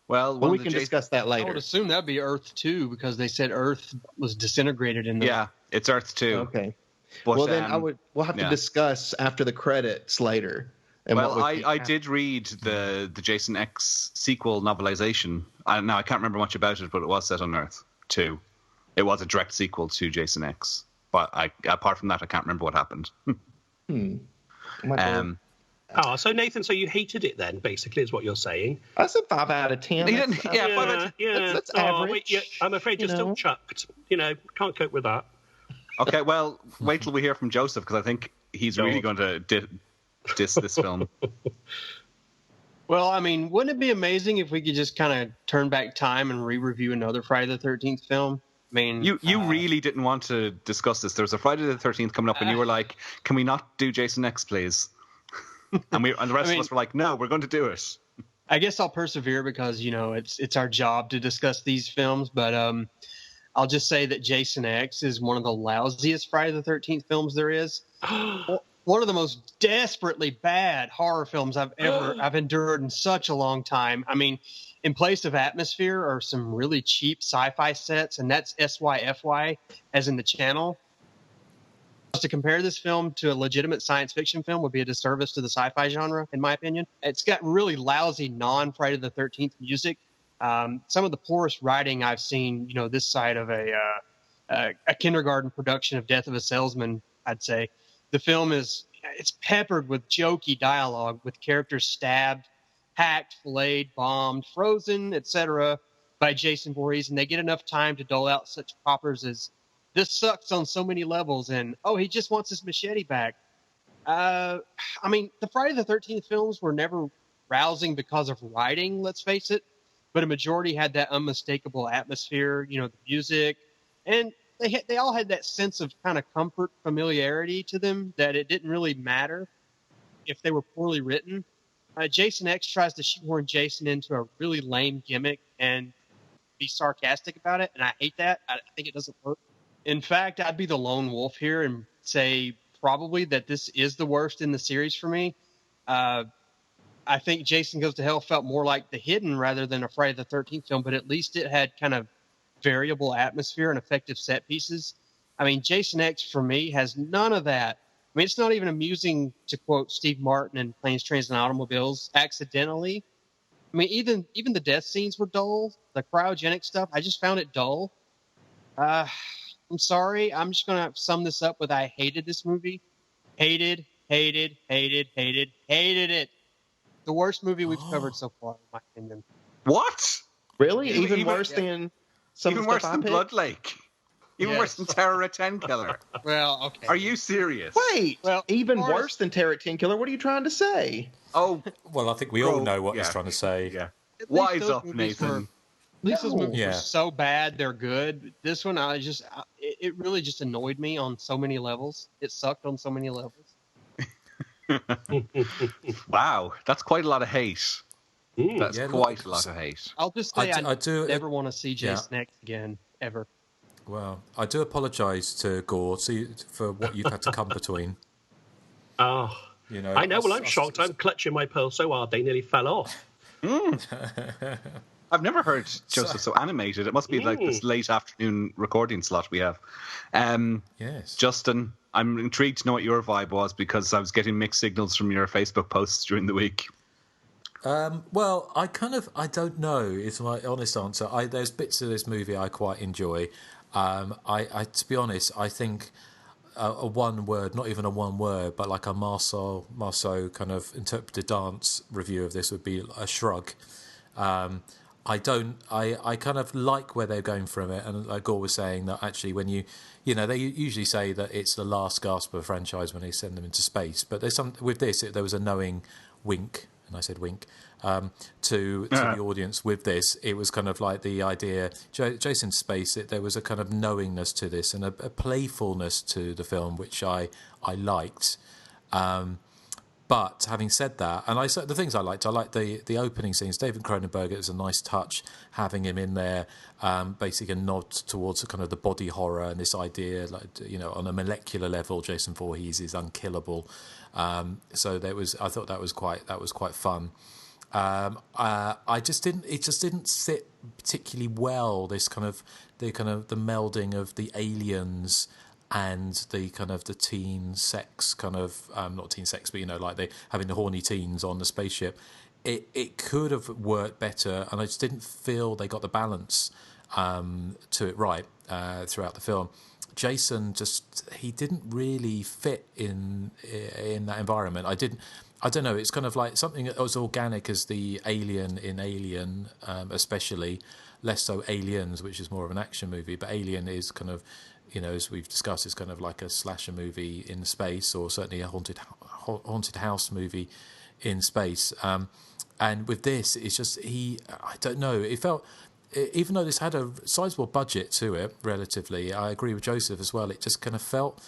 Well, we can discuss that later. I would assume that'd be Earth 2, because they said Earth was disintegrated in the... Yeah, it's Earth 2. Okay. But, well, then we'll have to discuss after the credits later. Well, I did read the Jason X sequel novelization. Now, I can't remember much about it, but it was set on Earth 2. It was a direct sequel to Jason X. But apart from that, I can't remember what happened. So Nathan, so you hated it then, basically, is what you're saying? I said 5 out of 10. Yeah, 5 out of 10. That's average. Wait, I'm afraid you're still chucked. You know, can't cope with that. Okay, well, wait till we hear from Joseph, because I think he's really going to diss this film. Well, I mean, wouldn't it be amazing if we could just kind of turn back time and re-review another Friday the 13th film? I mean, you really didn't want to discuss this. There's a Friday the 13th coming up, and you were like, "Can we not do Jason X, please?" And the rest of us were like, "No, we're going to do it." I guess I'll persevere, because, you know, it's our job to discuss these films. But I'll just say that Jason X is one of the lousiest Friday the 13th films there is. one of the most desperately bad horror films I've endured in such a long time. I mean, in place of atmosphere are some really cheap sci-fi sets, and that's SYFY, as in the channel. To compare this film to a legitimate science fiction film would be a disservice to the sci-fi genre, in my opinion. It's got really lousy non-Friday the 13th music. Some of the poorest writing I've seen, this side of a kindergarten production of Death of a Salesman, I'd say. The film it's peppered with jokey dialogue, with characters stabbed, hacked, filleted, bombed, frozen, etc. by Jason Voorhees, and they get enough time to dole out such poppers as "this sucks on so many levels" and "oh, he just wants his machete back." I mean, the Friday the 13th films were never rousing because of writing, let's face it, but a majority had that unmistakable atmosphere, the music, and they all had that sense of kind of comfort, familiarity to them, that it didn't really matter if they were poorly written. Jason X tries to shoehorn Jason into a really lame gimmick and be sarcastic about it, and I hate that. I think it doesn't work. In fact, I'd be the lone wolf here and say probably that this is the worst in the series for me. I think Jason Goes to Hell felt more like The Hidden rather than a Friday the 13th film, but at least it had kind of variable atmosphere and effective set pieces. I mean, Jason X, for me, has none of that. I mean, it's not even amusing, to quote Steve Martin in Planes, Trains, and Automobiles, accidentally. I mean, even the death scenes were dull. The cryogenic stuff, I just found it dull. I'm sorry. I'm just going to sum this up with I hated this movie. Hated it. The worst movie we've covered so far, in my opinion. What? Really? Even worse than some even of the worse stuff than I picked? Blood Lake? Even worse than Terror at 10 Killer? Well, okay. Are you serious? Wait, even worse than Terror at 10 Killer? What are you trying to say? Oh, well, I think we all know what he's trying to say. Yeah. Wise up, Nathan. At least those movies were so bad they're good. This one, it really just annoyed me on so many levels. It sucked on so many levels. Wow, that's quite a lot of hate. That's quite a lot of hate. I'll just say I never want to see Jason X again, ever. Well, I do apologise to Gore for what you've had to come between. Oh, I know. Well, I'm shocked. I'm clutching my pearls so hard they nearly fell off. I've never heard Joseph so animated. It must be like this late afternoon recording slot we have. Yes. Justin, I'm intrigued to know what your vibe was because I was getting mixed signals from your Facebook posts during the week. Well, I don't know is my honest answer. There's bits of this movie I quite enjoy. To be honest, I think a one word, not even a one word, but like a Marceau kind of interpreted dance review of this would be a shrug. I kind of like where they're going from it, and like Gore was saying that actually when they usually say that it's the last gasp of a franchise when they send them into space, but there's with this there was a knowing wink, and I said wink, to the audience with this. It was kind of like the idea, Jason Space, there was a kind of knowingness to this and a playfulness to the film, which I liked. But having said that, and the things I liked the opening scenes. David Cronenberg, it was a nice touch having him in there, basically a nod towards kind of the body horror and this idea, like on a molecular level, Jason Voorhees is unkillable. So I thought that was quite fun. It just didn't sit particularly well. The melding of the aliens and the kind of the teen sex kind of not teen sex, but like having the horny teens on the spaceship. It could have worked better, and I just didn't feel they got the balance to it right throughout the film. Jason he didn't really fit in that environment. I don't know. It's kind of like something as organic as the alien in Alien, especially less so Aliens, which is more of an action movie. But Alien is kind of, as we've discussed, is kind of like a slasher movie in space, or certainly a haunted house movie in space. And with this, it's just I don't know. It felt, even though this had a sizable budget to it, relatively, I agree with Joseph as well. It just kind of felt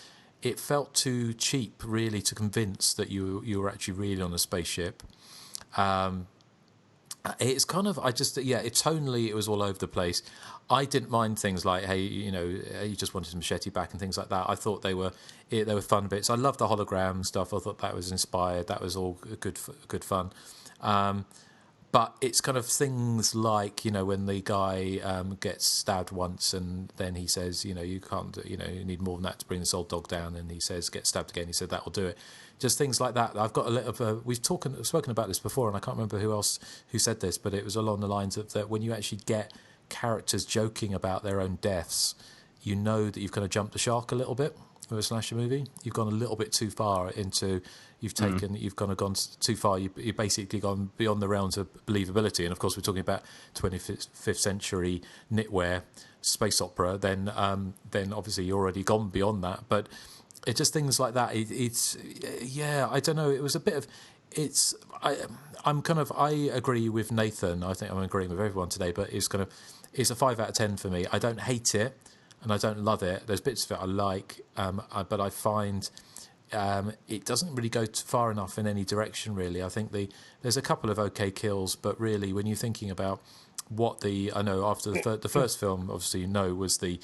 too cheap, really, to convince that you were actually really on a spaceship. It's kind of, tonally it was all over the place. I didn't mind things like, hey, he just wanted his machete back and things like that. I thought they were fun bits. I loved the hologram stuff. I thought that was inspired. That was all good fun. But it's kind of things like, when the guy gets stabbed once and then he says, you can't, you need more than that to bring this old dog down. And he says, get stabbed again. He said, that will do it. Just things like that. I've got a little. We've spoken about this before, and I can't remember who said this, but it was along the lines of that when you actually get characters joking about their own deaths, you know that you've kind of jumped the shark a little bit with a slasher movie. You've gone a little bit too far into. You've gone too far. You've basically gone beyond the realms of believability. And of course, we're talking about 25th century knitwear space opera. Then obviously you're already gone beyond that, but. It's just things like that. I don't know. It was a bit of, I agree with Nathan. I think I'm agreeing with everyone today, but it's a 5 out of 10 for me. I don't hate it and I don't love it. There's bits of it I like, but I find it doesn't really go far enough in any direction, really. I think there's a couple of okay kills, but really when you're thinking about I know after the first film, obviously, was the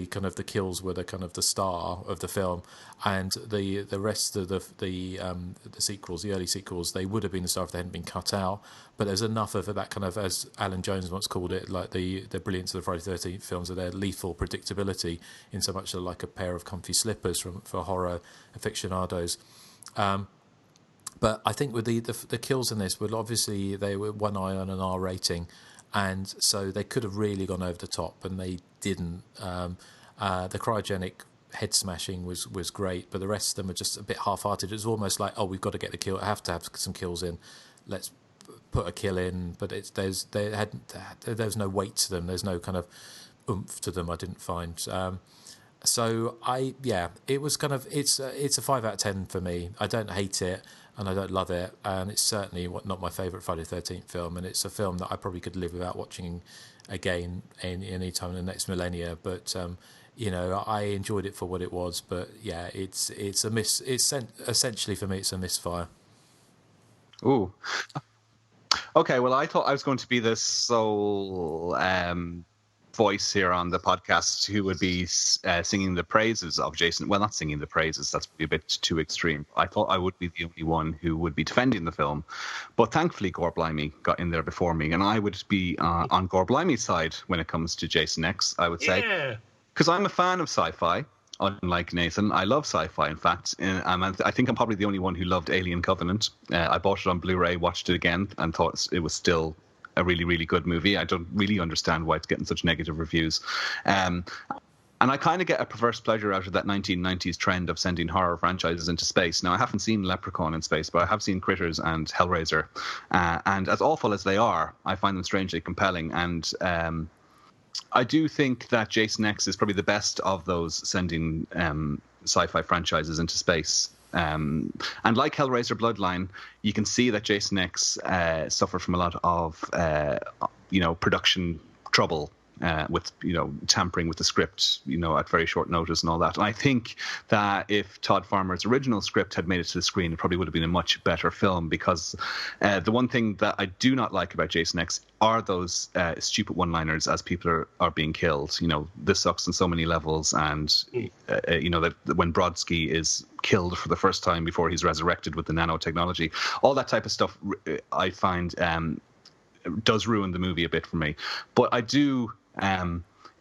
kind of the kills were the kind of the star of the film, and the rest of the sequels, the early sequels, they would have been the star if they hadn't been cut out. But there's enough of that kind of, as Alan Jones once called it, like the brilliance of the Friday the 13th films, of their lethal predictability, in so much like a pair of comfy slippers for horror aficionados. But I think with the kills in this, obviously they were one eye on an R rating. And so they could have really gone over the top, and they didn't. The cryogenic head smashing was great, but the rest of them are just a bit half-hearted. It was almost like, we've got to get the kill. I have to have some kills in. Let's put a kill in, but there's no weight to them. There's no kind of oomph to them. I didn't find. It was kind of it's a 5 out of 10 for me. I don't hate it. And I don't love it, and it's certainly not my favourite Friday the 13th film, and it's a film that I probably could live without watching again any time in the next millennia. But I enjoyed it for what it was. But yeah, it's a miss. Essentially for me, it's a misfire. Ooh. Okay. Well, I thought I was going to be the sole voice here on the podcast who would be singing the praises of Jason. Well, not singing the praises, that's a bit too extreme. I thought I would be the only one who would be defending the film, but thankfully Gore Blimey got in there before me, and I would be on Gore Blimey's side when it comes to Jason X, I would say, because I'm a fan of sci-fi. Unlike Nathan, I love sci-fi. In fact, I think I'm probably the only one who loved Alien Covenant. I bought it on Blu-ray, watched it again, and thought it was still a really, really good movie. I don't really understand why it's getting such negative reviews. And I kind of get a perverse pleasure out of that 1990s trend of sending horror franchises into space. Now, I haven't seen Leprechaun in space, but I have seen Critters and Hellraiser. And as awful as they are, I find them strangely compelling. And I do think that Jason X is probably the best of those sending sci-fi franchises into space. And like Hellraiser Bloodline, you can see that Jason X suffered from a lot of production trouble with tampering with the script at very short notice and all that. And I think that if Todd Farmer's original script had made it to the screen, it probably would have been a much better film, because the one thing that I do not like about Jason X are those stupid one-liners as people are being killed. This sucks on so many levels, and that when Brodsky is killed for the first time before he's resurrected with the nanotechnology, all that type of stuff I find does ruin the movie a bit for me. But I do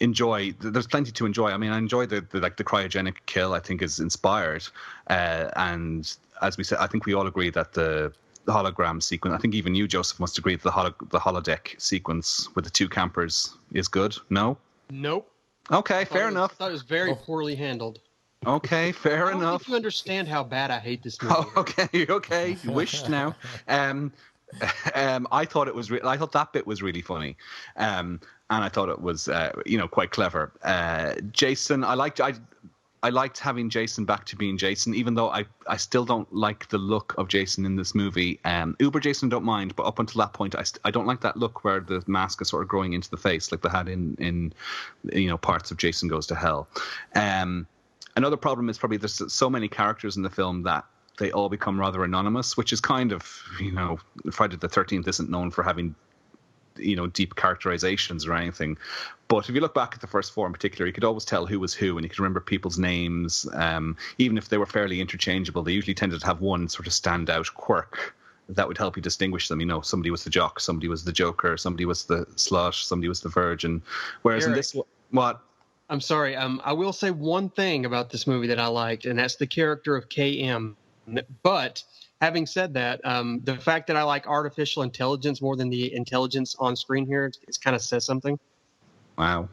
enjoy. There's plenty to enjoy. I mean, I enjoy the cryogenic kill. I think is inspired, and as we said, I think we all agree that the hologram sequence. I think even you, Joseph, must agree that the holodeck sequence with the two campers is good. No. Nope. Okay, fair enough. I thought it was very poorly handled. Okay, fair enough. I don't think you understand how bad I hate this movie. Oh, okay. You wished now. I thought it was. I thought that bit was really funny, and I thought it was, quite clever. Jason, I liked having Jason back to being Jason, even though I still don't like the look of Jason in this movie. Uber Jason don't mind, but up until that point, I don't like that look where the mask is sort of growing into the face, like they had in parts of Jason Goes to Hell. Another problem is probably there's so many characters in the film that they all become rather anonymous, which is kind of, Friday the 13th isn't known for having deep characterizations or anything. But if you look back at the first four in particular, you could always tell who was who, and you could remember people's names. Even if they were fairly interchangeable, they usually tended to have one sort of standout quirk that would help you distinguish them. Somebody was the jock, somebody was the joker, somebody was the slut, somebody was the virgin. Whereas Erik, in this, what? I'm sorry. I will say one thing about this movie that I liked, and that's the character of KM. But having said that, the fact that I like artificial intelligence more than the intelligence on screen here, it kind of says something. Wow,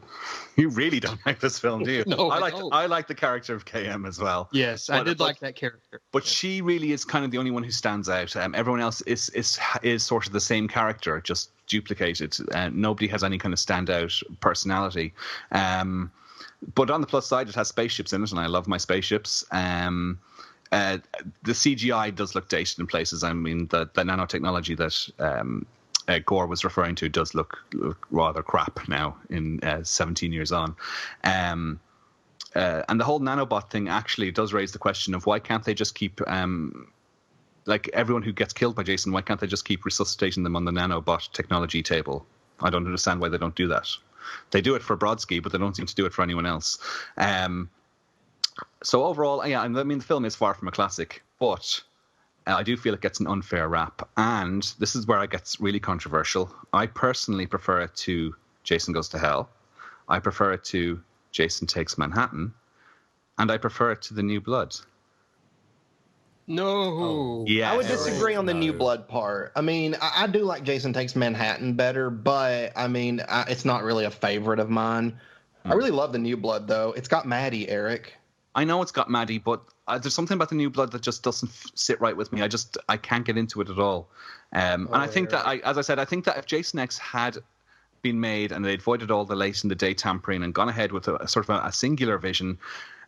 you really don't like this film, do you? No, I like the character of KM as well. Yes, I did like that character. But she really is kind of the only one who stands out. Everyone else is sort of the same character, just duplicated. Nobody has any kind of standout personality. But on the plus side, it has spaceships in it, and I love my spaceships. The CGI does look dated in places. I mean, the nanotechnology that Gore was referring to does look rather crap now in 17 years on. And the whole nanobot thing actually does raise the question of why can't they just keep, like everyone who gets killed by Jason, why can't they just keep resuscitating them on the nanobot technology table? I don't understand why they don't do that. They do it for Brodsky, but they don't seem to do it for anyone else. So overall, yeah, I mean, the film is far from a classic, but I do feel it gets an unfair rap. And this is where it gets really controversial. I personally prefer it to Jason Goes to Hell. I prefer it to Jason Takes Manhattan. And I prefer it to The New Blood. No. Yeah, I would disagree on the New Blood part. I mean, I do like Jason Takes Manhattan better, but I mean, it's not really a favorite of mine. I really love The New Blood, though. It's got Maddie, Erik. I know it's got Maddie, but there's something about The New Blood that just doesn't sit right with me. I can't get into it at all. And I think that, as I said, I think that if Jason X had been made and they'd avoided all the late in the day tampering and gone ahead with a sort of a singular vision,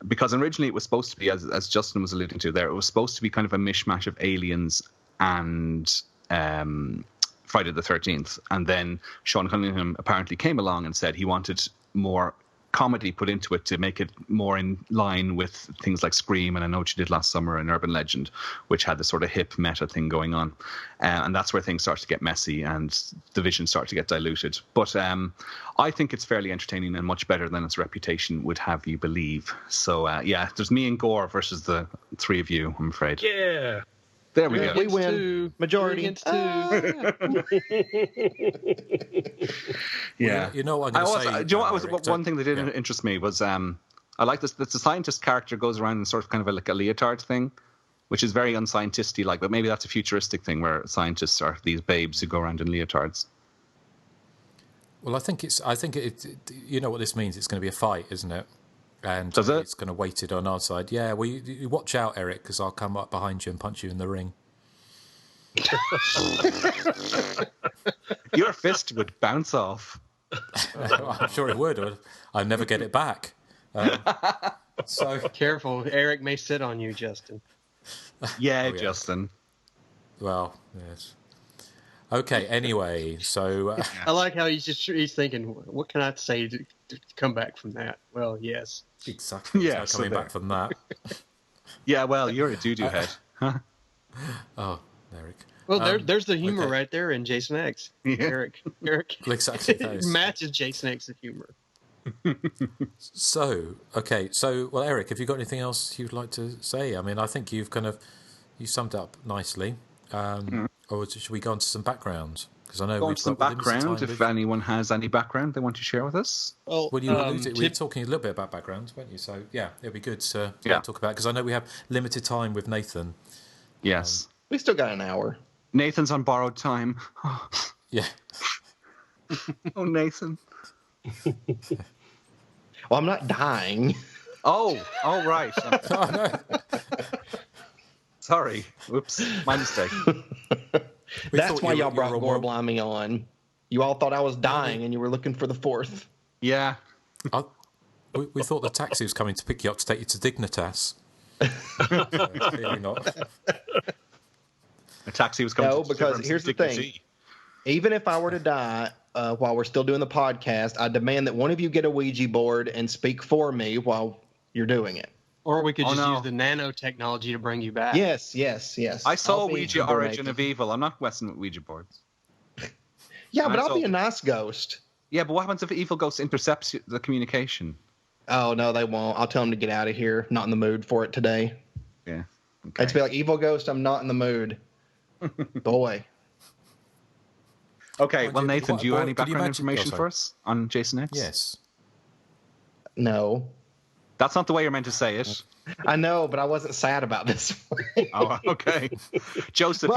because originally it was supposed to be, as Justin was alluding to there, it was supposed to be kind of a mishmash of Aliens and Friday the 13th. And then Sean Cunningham apparently came along and said he wanted more comedy put into it to make it more in line with things like Scream and I Know What You Did Last Summer and Urban Legend, which had this sort of hip meta thing going on. And that's where things start to get messy and the vision start to get diluted. But I think it's fairly entertaining and much better than its reputation would have you believe. So, yeah, there's me and Gore versus the three of you, I'm afraid. Yeah. There we go. We win. Majority. Yeah. You know what I'm going to say? Do you know what one thing that did interest me was I like this. That the scientist character goes around in sort of kind of like a leotard thing, which is very unscientisty like, but maybe that's a futuristic thing where scientists are these babes who go around in leotards. Well, I think you know what this means. It's going to be a fight, isn't it? And Does it? It's going to weight it on our side. Yeah, well, you watch out, Erik, because I'll come up behind you and punch you in the ring. Your fist would bounce off. I'm sure it would. I'd never get it back. So careful, Erik may sit on you, Justin. Yeah, Justin. Well, yes. Okay. Anyway, so I like how he's thinking, what can I say to come back from that? Well, yes, exactly. Yeah, coming back from that. Yeah, well, you're a doo-doo head. Huh? Oh, Erik. Well, there's the humor right there in Jason X. Yeah. Erik. Exactly. It matches Jason X's humor. So, okay. So, well, Erik, have you got anything else you'd like to say? I mean, I think you summed up nicely. Or should we go on to some background? Because I know go we've on to some got background. If anyone has any background they want to share with us. Well, you were talking a little bit about background, weren't you? So, yeah, it'd be good to talk about, because I know we have limited time with Nathan. Yes. We still got an hour. Nathan's on borrowed time. Yeah. Oh, Nathan. Well, I'm not dying. Oh, right. Oh, no. Sorry. Oops. My mistake. That's why y'all brought Gorblimey on. You all thought I was dying and you were looking for the fourth. Yeah. We thought the taxi was coming to pick you up to take you to Dignitas. Clearly not. A taxi was coming. No, because here's the thing. Even if I were to die while we're still doing the podcast, I demand that one of you get a Ouija board and speak for me while you're doing it. Or we could use the nanotechnology to bring you back. Yes. I saw Ouija Origin of Evil. I'm not messing with Ouija boards. Yeah, but I'll be a nice ghost. Yeah, but what happens if evil ghost intercepts the communication? Oh, no, they won't. I'll tell them to get out of here. Not in the mood for it today. Yeah. Okay. I'd be like, evil ghost, I'm not in the mood. Go away. Okay, well, Nathan, do you have any background information for us on Jason X? Yes. No. That's not the way you're meant to say it. I know, but I wasn't sad about this one. Oh, okay. Joseph,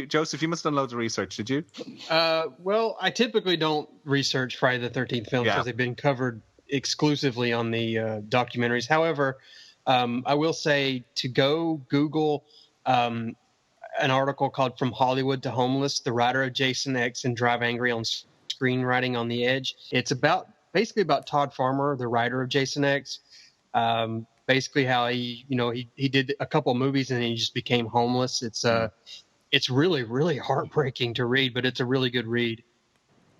Joseph, you must have done loads of research, did you? Well, I typically don't research Friday the 13th films because they've been covered exclusively on the documentaries. However, I will say to go Google an article called From Hollywood to Homeless, the writer of Jason X and Drive Angry on Screenwriting on the Edge. It's basically about Todd Farmer, the writer of Jason X. Basically how he did a couple of movies and then he just became homeless. It's really, really heartbreaking to read, but it's a really good read.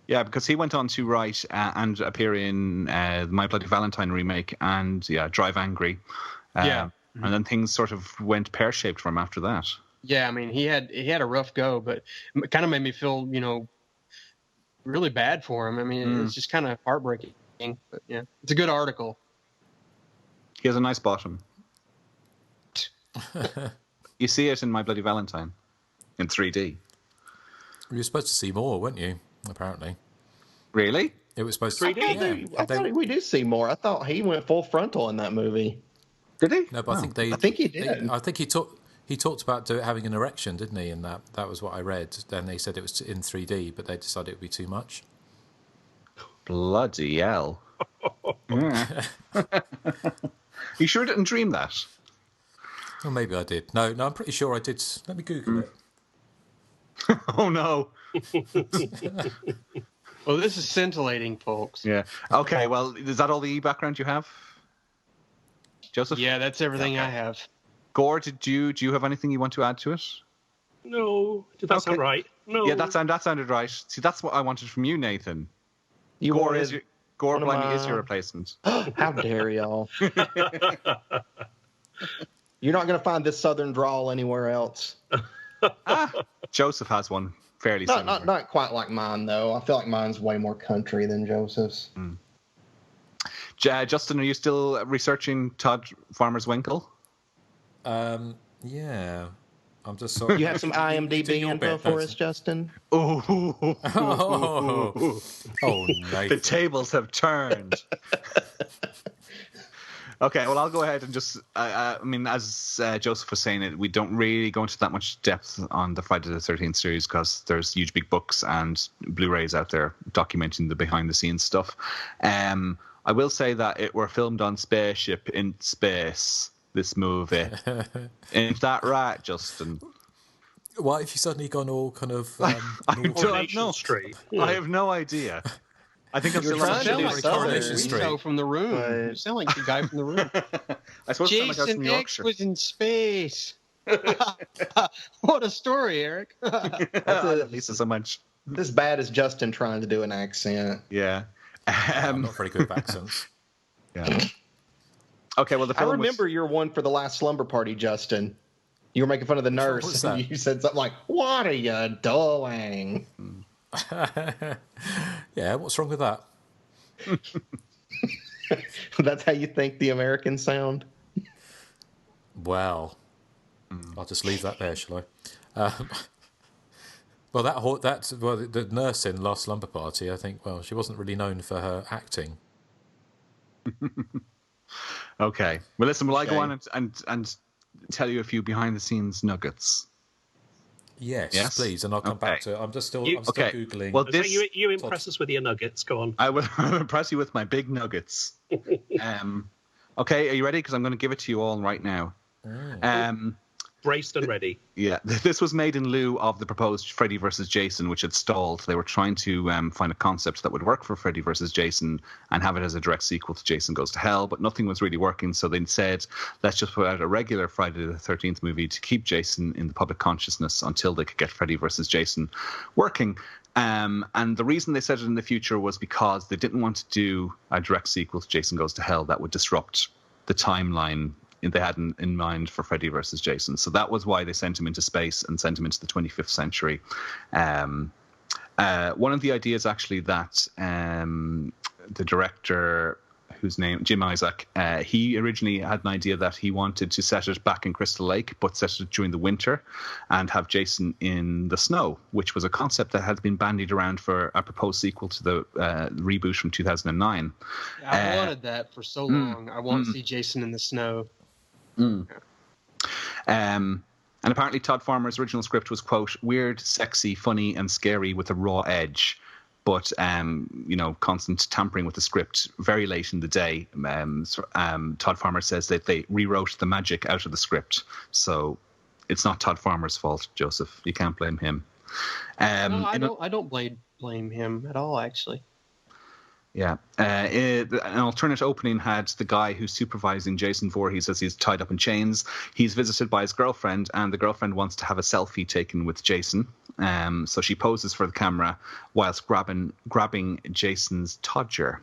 Yeah, because he went on to write and appear in My Bloody Valentine remake and Drive Angry. And then things sort of went pear-shaped for him after that. Yeah, I mean, he had a rough go, but it kind of made me feel, really bad for him. I mean, it's just kind of heartbreaking. But yeah, it's a good article. He has a nice bottom. You see it in My Bloody Valentine in 3D. You were supposed to see more, weren't you? Apparently. Really? It was supposed 3D? I thought we do see more. I thought he went full frontal in that movie. Did he? No, but I think he did. I think he talked about having an erection, didn't he? And that was what I read. Then they said it was in 3D, but they decided it would be too much. Bloody hell. You sure didn't dream that? Well, maybe I did. No, I'm pretty sure I did. Let me Google it. Oh, no. Well, this is scintillating, folks. Yeah. Okay, well, is that all the background you have? Joseph? Yeah, that's everything I have. Gore, do you have anything you want to add to it? No. Did that sound right? No. Yeah, that sounded right. See, that's what I wanted from you, Nathan. Gore Blimey is your replacement. How dare y'all? You're not going to find this southern drawl anywhere else. Joseph has one fairly similar. Not quite like mine, though. I feel like mine's way more country than Joseph's. Justin, are you still researching Todd Farmer's Winkle? Yeah. I'm just sorry. You have some IMDb info for us, Justin? Oh, nice. The tables have turned. Okay, well, I'll go ahead and just, I mean, as Joseph was saying, we don't really go into that much depth on the Friday the 13th series because there's huge big books and Blu-rays out there documenting the behind-the-scenes stuff. I will say that it were filmed on spaceship in space, this movie. Is that right, Justin? Why have you suddenly gone all kind of... I have no idea. I think I'm still trying to do Coronation Street from the room. You sound like the guy from the room. I suppose Jason X was in space. What a story, Eric. At least so much. As bad as Justin trying to do an accent. Yeah. I'm not very good with accents. Yeah. Okay, well, the film I remember your one for the last slumber party, Justin. You were making fun of the nurse. And you said something like, "What are you doing?" Yeah, what's wrong with that? That's how you think the Americans sound? Well, I'll just leave that there, shall I? Well, the nurse in Last Slumber Party, I think, well, she wasn't really known for her acting. Okay. Well, listen, will I go on and tell you a few behind-the-scenes nuggets? Yes, please, and I'll come back to it. I'm still Googling. Well, you impress us with your nuggets. Go on. I will impress you with my big nuggets. Okay, are you ready? Because I'm going to give it to you all right now. Braced and ready. Yeah, this was made in lieu of the proposed Freddy vs. Jason, which had stalled. They were trying to find a concept that would work for Freddy vs. Jason and have it as a direct sequel to Jason Goes to Hell, but nothing was really working, so they said, let's just put out a regular Friday the 13th movie to keep Jason in the public consciousness until they could get Freddy vs. Jason working. And the reason they said it in the future was because they didn't want to do a direct sequel to Jason Goes to Hell that would disrupt the timeline they had in mind for Freddy versus Jason. So that was why they sent him into space and sent him into the 25th century. One of the ideas, actually, that the director, whose name, Jim Isaac, he originally had an idea that he wanted to set it back in Crystal Lake, but set it during the winter and have Jason in the snow, which was a concept that had been bandied around for a proposed sequel to the reboot from 2009. I wanted that for so long. I want to see Jason in the snow. And apparently Todd Farmer's original script was, quote, weird, sexy, funny, and scary with a raw edge. But, constant tampering with the script very late in the day. Todd Farmer says that they rewrote the magic out of the script. So it's not Todd Farmer's fault, Joseph. You can't blame him. No, I don't blame him at all, actually. Yeah. An alternate opening had the guy who's supervising Jason Voorhees as he's tied up in chains. He's visited by his girlfriend, and the girlfriend wants to have a selfie taken with Jason. So she poses for the camera whilst grabbing Jason's todger.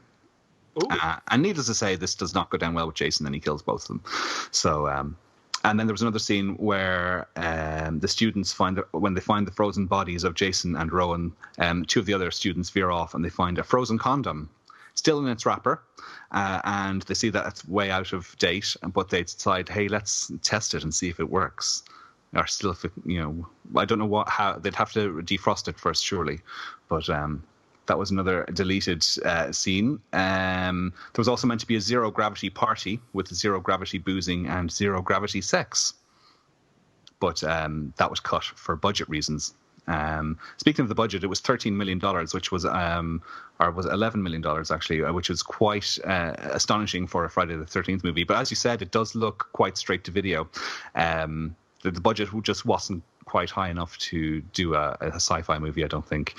And needless to say, this does not go down well with Jason, and he kills both of them. So, and then there was another scene where the students when they find the frozen bodies of Jason and Rowan, two of the other students veer off, and they find a frozen condom still in its wrapper, and they see that it's way out of date, but they decide, hey, let's test it and see if it works. Or still, if it, I don't know how they'd have to defrost it first, surely. But that was another deleted scene. There was also meant to be a zero gravity party with zero gravity boozing and zero gravity sex, but that was cut for budget reasons. Speaking of the budget, it was $13 million, which was, or was $11 million actually, which was quite astonishing for a Friday the 13th movie. But as you said, it does look quite straight to video. The budget just wasn't quite high enough to do a sci-fi movie, I don't think.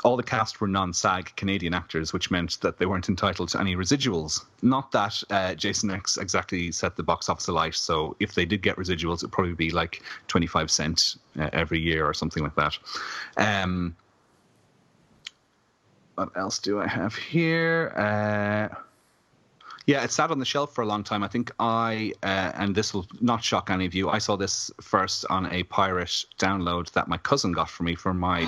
All the cast were non-SAG Canadian actors, which meant that they weren't entitled to any residuals. Not that Jason X exactly set the box office alight, so if they did get residuals, it would probably be like 25 cents every year or something like that. What else do I have here? Yeah, it sat on the shelf for a long time. I think and this will not shock any of you, I saw this first on a pirate download that my cousin got for me for my...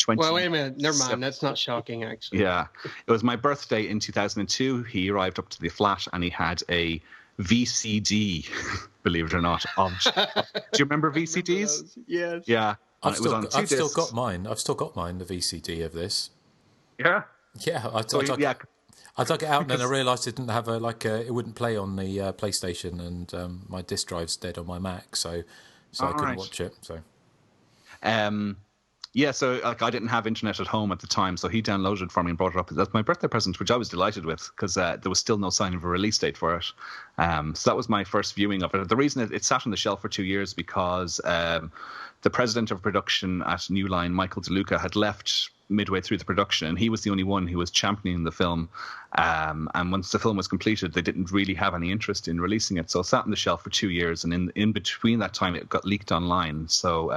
Well, wait a minute. Never mind. That's not shocking, actually. Yeah. It was my birthday in 2002. He arrived up to the flat and he had a VCD, believe it or not. Do you remember VCDs? Yes. Yeah. I've still got mine. I've still got mine, the VCD of this. Yeah? Yeah. I dug it out and then I realised it didn't have it wouldn't play on the PlayStation, and my disk drive's dead on my Mac, so I couldn't watch it. So. Yeah, so I didn't have internet at home at the time, so he downloaded it for me and brought it up. That's my birthday present, which I was delighted with, because there was still no sign of a release date for it. So that was my first viewing of it. The reason it sat on the shelf for 2 years because the president of production at New Line, Michael DeLuca, had left midway through the production, and he was the only one who was championing the film. And once the film was completed, they didn't really have any interest in releasing it, so it sat on the shelf for 2 years, and in between that time, it got leaked online. So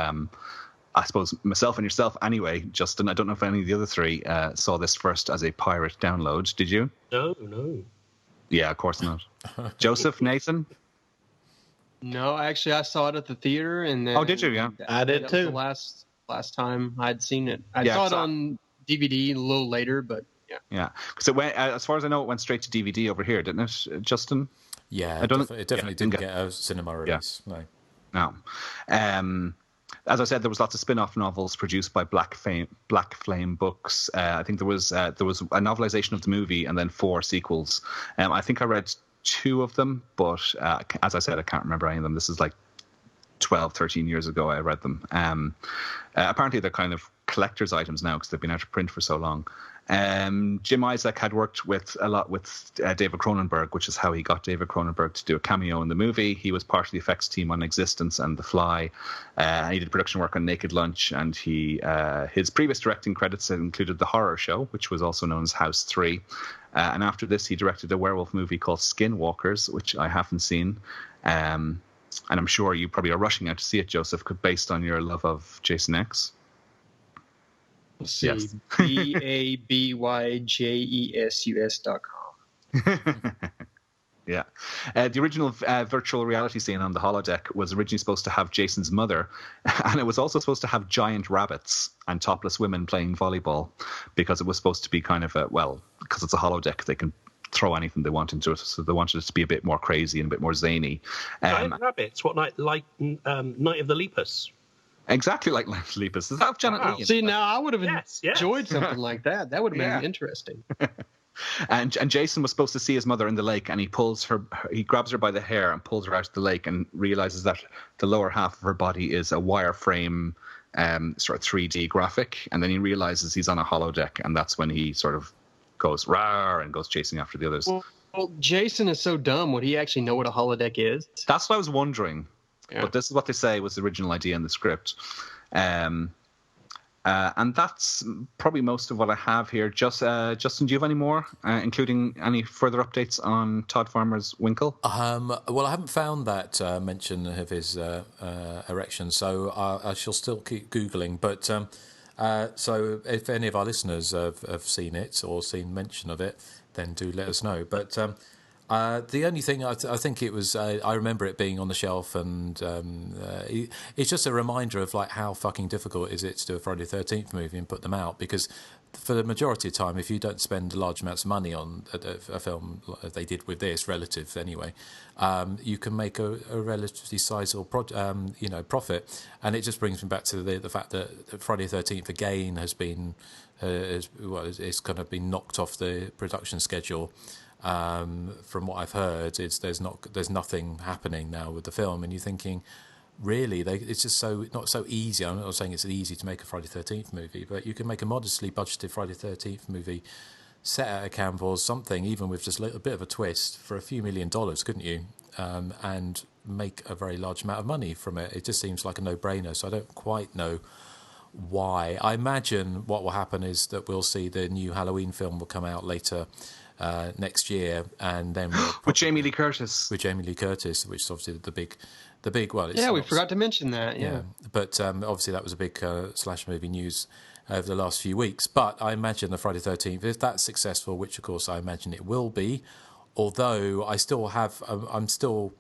I suppose myself and yourself anyway, Justin, I don't know if any of the other three saw this first as a pirate download. Did you? No. Yeah, of course not. Joseph, Nathan? No, actually, I saw it at the theater. And then did you? Yeah. I did too. The last time I'd seen it. I saw it on DVD a little later, but yeah. Yeah, because it went, as far as I know, it went straight to DVD over here, didn't it, Justin? Yeah, it definitely didn't get a cinema release. Yeah. No. As I said, there was lots of spin-off novels produced by Black Flame Books. I think there was a novelization of the movie and then 4 sequels. I think I read 2 of them, but as I said, I can't remember any of them. This is like 12, 13 years ago I read them. Apparently they're kind of collector's items now because they've been out of print for so long. Jim Isaac had worked a lot with David Cronenberg, which is how he got David Cronenberg to do a cameo in the movie. He was part of the effects team on Existence and The Fly. He did production work on Naked Lunch, and his previous directing credits included The Horror Show, which was also known as House 3. And after this, he directed a werewolf movie called Skinwalkers, which I haven't seen. And I'm sure you probably are rushing out to see it, Joseph, based on your love of Jason X. Let's see, yes. BABYJESUS.com. Yeah. The original virtual reality scene on the holodeck was originally supposed to have Jason's mother, and it was also supposed to have giant rabbits and topless women playing volleyball, because it was supposed to be kind of because it's a holodeck, they can throw anything they want into it, so they wanted it to be a bit more crazy and a bit more zany. Giant rabbits? What, Night of the Lepus? Exactly like Night of the Lepus. Does that have Janet Leigh? See, now I would have enjoyed something like that. That would have been interesting. And Jason was supposed to see his mother in the lake, and he grabs her by the hair and pulls her out of the lake, and realizes that the lower half of her body is a wireframe sort of 3D graphic, and then he realizes he's on a holodeck, and that's when he sort of goes rawr and goes chasing after the others. Well, Jason is so dumb. Would he actually know what a holodeck is? That's what I was wondering. Yeah. But this is what they say was the original idea in the script. And that's probably most of what I have here. Justin, do you have any more, including any further updates on Todd Farmer's Winkle? Well, I haven't found that mention of his erection, so I shall still keep Googling. But so if any of our listeners have seen it or seen mention of it, then do let us know. But the only thing I think it was, I remember it being on the shelf, and it's just a reminder of like how fucking difficult is it to do a Friday the 13th movie and put them out, because for the majority of the time, if you don't spend large amounts of money on a film like they did with this, relative anyway, you can make a relatively sizable profit. And it just brings me back to the fact that Friday the 13th again has been it's kind of been knocked off the production schedule. From what I've heard, there's nothing happening now with the film, and you're thinking, really, it's just not so easy. I'm not saying it's easy to make a Friday the 13th movie, but you can make a modestly budgeted Friday the 13th movie set at a canvas, something even with just a little bit of a twist, for a few $1 million, couldn't you? And make a very large amount of money from it. It just seems like a no-brainer. So I don't quite know why. I imagine what will happen is that we'll see the new Halloween film will come out later next year, and then with Jamie Lee Curtis, which is obviously the big. Well, we forgot to mention that. Yeah, but obviously that was a big slash movie news over the last few weeks. But I imagine the Friday the 13th, if that's successful, which of course I imagine it will be, although I'm still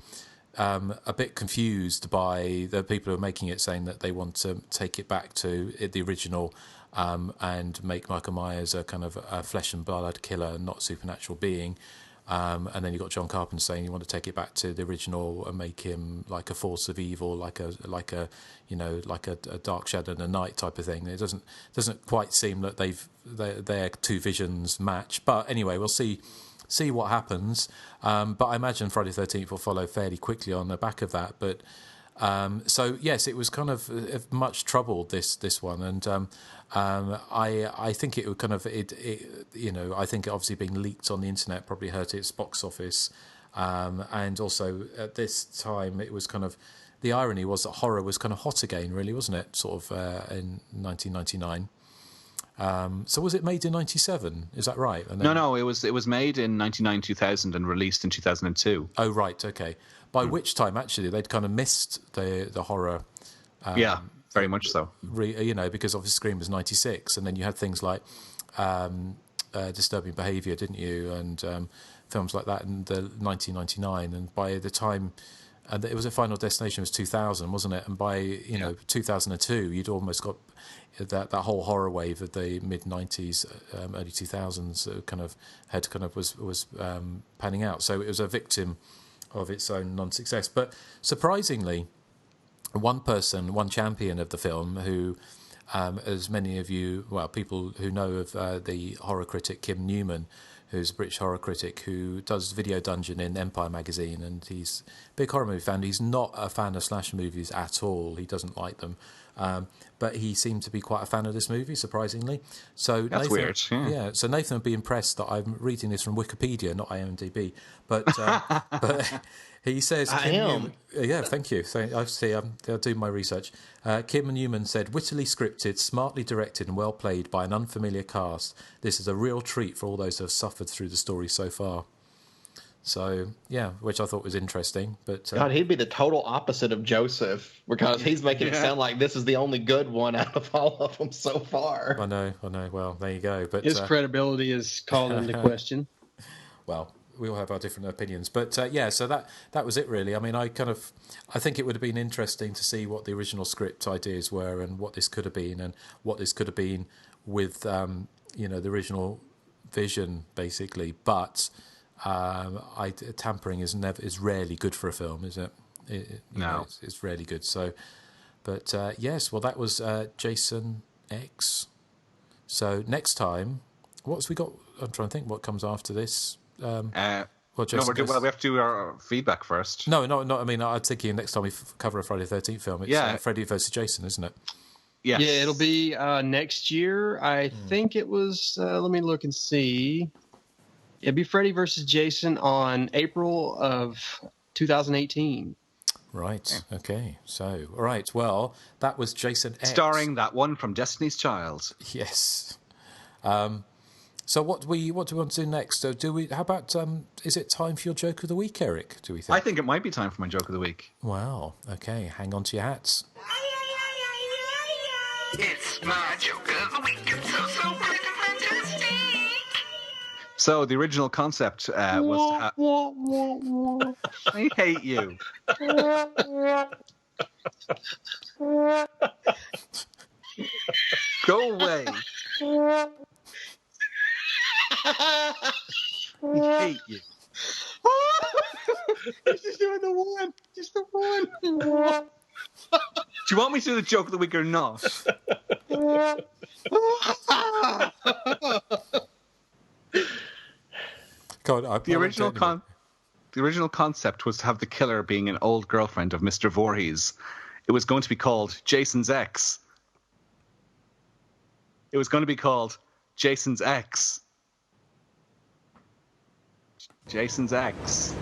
a bit confused by the people who are making it, saying that they want to take it back to the original. And make Michael Myers a kind of a flesh and blood killer, not supernatural being. And then you've got John Carpenter saying you want to take it back to the original and make him like a force of evil, like a dark shadow in the night type of thing. It doesn't quite seem that their two visions match. But anyway, we'll see what happens. But I imagine Friday the 13th will follow fairly quickly on the back of that. But so yes, it was kind of much troubled, this one, and I think it would kind of I think obviously being leaked on the internet probably hurt its box office, and also at this time it was kind of, the irony was that horror was kind of hot again, really, wasn't it? Sort of in 1999. So was it made in 97? Is that right? And then, no, it was made in 1999, 2000 and released in 2002. Oh right, okay. By which time actually they'd kind of missed the horror. Yeah, very much so. Because obviously Scream was 96, and then you had things like Disturbing Behaviour, didn't you? And films like that in the 1999, and by the time. And it was a Final Destination was 2000, wasn't it? And by 2002, you'd almost got that whole horror wave of the mid 90s, early 2000s was panning out. So it was a victim of its own non-success. But surprisingly, one champion of the film, who, as many of you, people who know of the horror critic Kim Newman, who's a British horror critic who does Video Dungeon in Empire magazine, and he's a big horror movie fan. He's not a fan of slasher movies at all. He doesn't like them. But he seemed to be quite a fan of this movie, surprisingly. So that's weird. Yeah. So Nathan would be impressed that I'm reading this from Wikipedia, not IMDb. But but he says, I am. Yeah, thank you. So I'll do my research. Kim Newman said, wittily scripted, smartly directed, and well played by an unfamiliar cast. This is a real treat for all those who have suffered through the story so far. So, yeah, which I thought was interesting. But God, he'd be the total opposite of Joseph, because he's making it sound like this is the only good one out of all of them so far. I know. Well, there you go. But his credibility is called into question. Well, we all have our different opinions. But yeah, so that was it really. I mean, I think it would have been interesting to see what the original script ideas were and what this could have been and what this could have been with the original vision basically. But tampering is rarely good for a film, is it? No, it's rarely good. So, but yes, well, that was Jason X. So next time, what's we got? I'm trying to think what comes after this. we have to do our feedback first. No. I mean, I'm thinking next time we cover a Friday the 13th film. It's Freddy versus Jason, isn't it? Yes. Yeah, it'll be next year. I think it was. Let me look and see. It'd be Freddy versus Jason on April of 2018. Right. Okay. So, all right. Well, that was Jason X, starring that one from Destiny's Child. Yes. So what do we want to do next? So how about is it time for your joke of the week, Erik? Do we think? I think it might be time for my joke of the week. Wow. Okay. Hang on to your hats. It's my joke of the week. It's so freaking fantastic. So the original concept was to I hate you. Go away. I hate you. Just doing the one. Just the one. Do you want me to do the joke of the week or not? God, the original concept was to have the killer being an old girlfriend of Mr. Voorhees. It was going to be called Jason's X. It was going to be called Jason's X. Jason's X.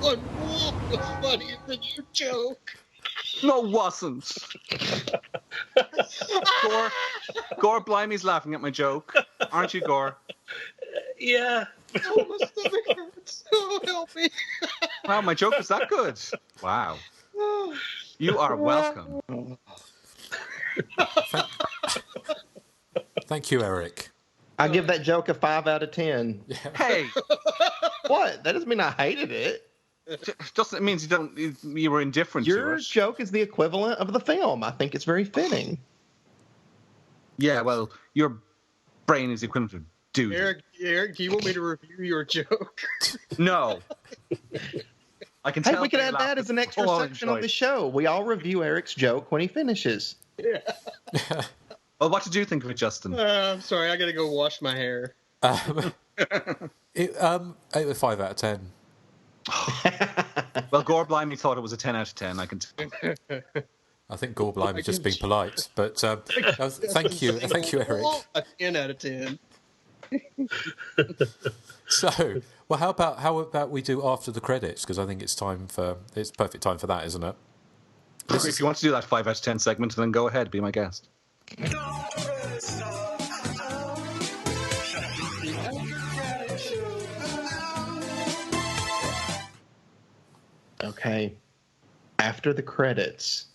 One wolf was funnier than your joke. No, it wasn't. Gore Blimey's laughing at my joke. Aren't you, Gore? Yeah. Oh, my stomach hurts. Oh, help me. Wow, my joke was that good. Wow. You are welcome. Thank you, Erik. I give that joke a 5 out of 10. Yeah. Hey. What? That doesn't mean I hated it. It means you were indifferent to it. Your joke is the equivalent of the film. I think it's very fitting. Yeah, well, your brain is the equivalent of dude. Erik, do you want me to review your joke? No. I can tell. Hey, we can add that as an extra section of the show. We all review Erik's joke when he finishes. Yeah. Well, what did you think of it, Justin? I'm sorry, I gotta go wash my hair. It was 5 out of 10. Well, Gore Blimey thought it was a 10 out of 10. I can I think Gore Blimey's just being polite, but thank you, Erik. A 10 out of 10. So, well, how about we do after the credits? Because I think it's perfect time for that, isn't it? If you want to do that 5 out of 10 segment, then go ahead, be my guest. Okay. After the credits,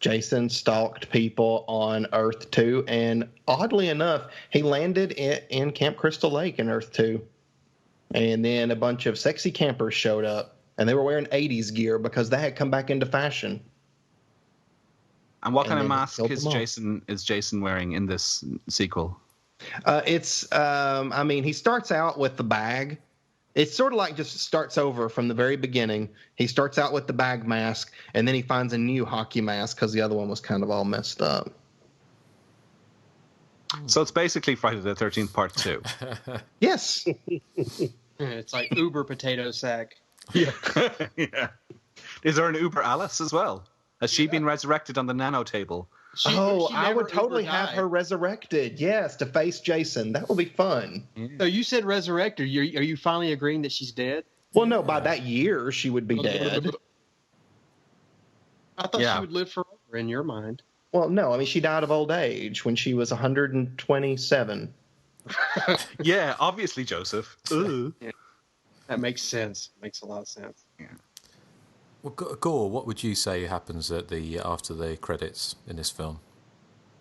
Jason stalked people on Earth 2, and oddly enough, he landed in Camp Crystal Lake in Earth 2. And then a bunch of sexy campers showed up, and they were wearing 80s gear because that had come back into fashion. And what kind of mask is Jason wearing in this sequel? He starts out with the bag. It's sort of like just starts over from the very beginning. He starts out with the bag mask, and then he finds a new hockey mask because the other one was kind of all messed up. So it's basically Friday the 13th Part 2. Yes. It's like Uber potato sack. Yeah. Yeah. Is there an Uber Alice as well? Has she been resurrected on the nano table? I would totally have her resurrected. Yes, to face Jason. That would be fun. So you said resurrected. Are you finally agreeing that she's dead? Well, no, by that year she would be dead. I thought she would live forever in your mind. Well, no. I mean, she died of old age when she was 127. Yeah, obviously, Joseph. Ooh. Yeah. That makes sense. Makes a lot of sense. Yeah. Well, Gore, what would you say happens after the credits in this film?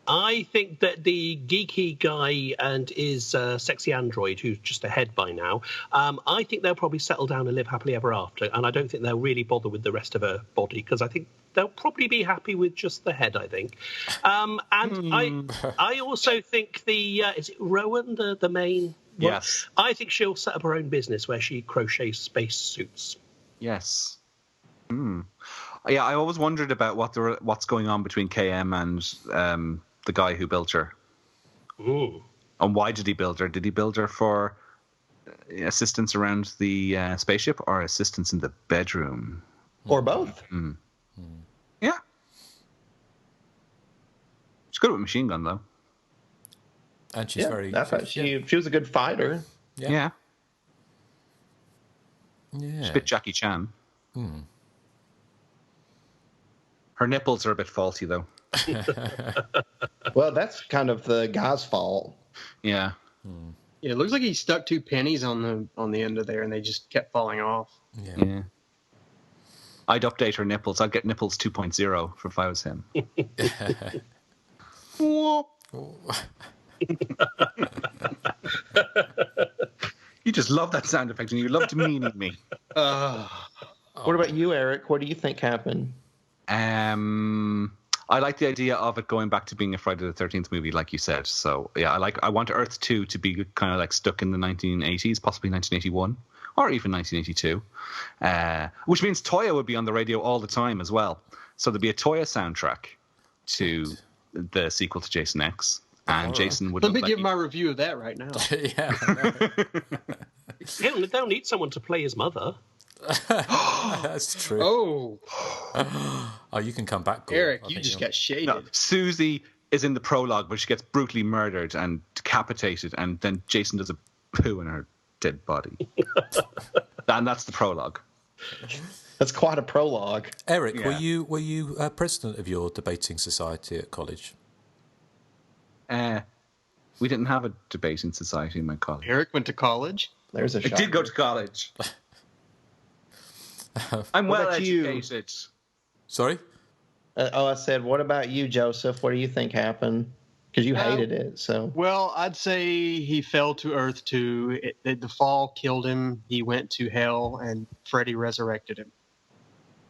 I think that the geeky guy and his sexy android, who's just a head by now, I think they'll probably settle down and live happily ever after. And I don't think they'll really bother with the rest of her body, because I think they'll probably be happy with just the head, I think. I also think is it Rowan, the main one? Yes. I think she'll set up her own business where she crochets space suits. Yes. Yeah, I always wondered about what's going on between KM and the guy who built her. Ooh. And why did he build her? Did he build her for assistance around the spaceship or assistance in the bedroom? Or both. Yeah. She's good with a machine gun, though. And she's very... She was a good fighter. Yeah. Yeah. She's a bit Jackie Chan. Her nipples are a bit faulty, though. Well, that's kind of the guy's fault. Yeah. Yeah, it looks like he stuck 2 pennies on the end of there, and they just kept falling off. Yeah. I'd update her nipples. I'd get nipples 2.0 if I was him. You just love that sound effect, and you love demeaning me. What about you, Eric? What do you think happened? I like the idea of it going back to being a Friday the 13th movie, like you said. So yeah, I want Earth 2 to be kind of like stuck in the 1980s, possibly 1981 or even 1982, which means Toya would be on the radio all the time as well. So there'd be a Toya soundtrack to the sequel to Jason X, and Jason would. Let me give my review of that right now. They'll need someone to play his mother. That's true. Oh, you can come back, Gore. Eric, you just got shaded. No, Susie is in the prologue, but she gets brutally murdered and decapitated, and then Jason does a poo in her dead body. And that's the prologue. That's quite a prologue. Eric, were you president of your debating society at college? We didn't have a debating society in my college. Eric went to college. There's a I did go to college. I'm well educated. Sorry? I said, what about you, Joseph? What do you think happened? Because you hated it, so. Well, I'd say he fell to Earth 2. The fall killed him. He went to hell, and Freddy resurrected him.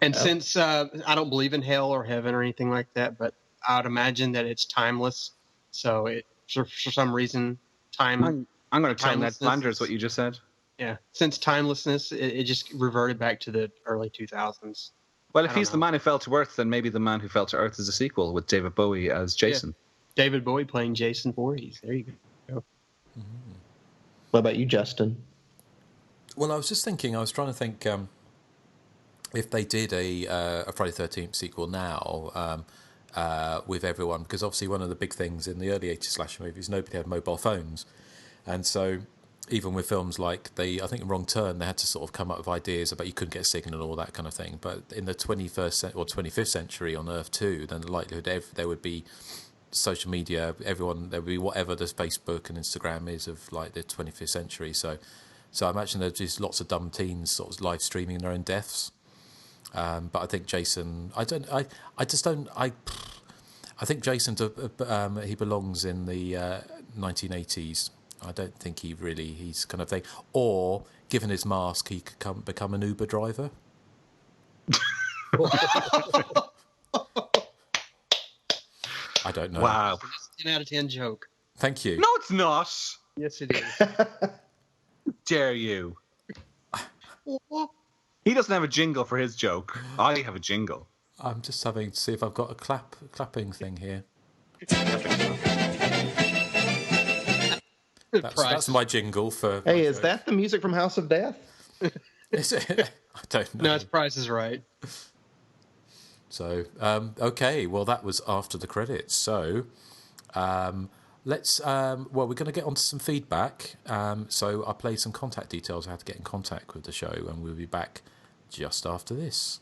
And since I don't believe in hell or heaven or anything like that, but I would imagine that it's timeless. So for some reason, I'm going to tell that Flanders what you just said. Yeah, since timelessness, it just reverted back to the early 2000s. Well, if he's the man who fell to Earth, then maybe the man who fell to Earth is a sequel with David Bowie as Jason. Yeah. David Bowie playing Jason Voorhees. There you go. What about you, Justin? Well, I was just thinking. I was trying to think if they did a Friday the 13th sequel now with everyone, because obviously one of the big things in the early 80s slasher movies, nobody had mobile phones, and so. Even with films like I think in Wrong Turn, they had to sort of come up with ideas about you couldn't get a signal and all that kind of thing. But in the 21st or 25th century on Earth 2, then the likelihood there would be social media, there would be whatever the Facebook and Instagram is of like the 25th century. So I imagine there's just lots of dumb teens sort of live streaming their own deaths. But I think Jason, I think Jason, he belongs in the 1980s. I don't think he's kind of thing. Or, given his mask, he could become an Uber driver. I don't know. Wow. 10 out of 10 joke. Thank you. No, it's not. Yes, it is. Dare you. He doesn't have a jingle for his joke. I have a jingle. I'm just having to see if I've got a clapping thing here. That's my jingle for. Hey, is that the music from House of Death? Is it? I don't know. No, it's Price is Right. So, okay, well, that was after the credits. So, let's. Well, we're going to get onto some feedback. So, I'll play some contact details how to get in contact with the show, and we'll be back just after this.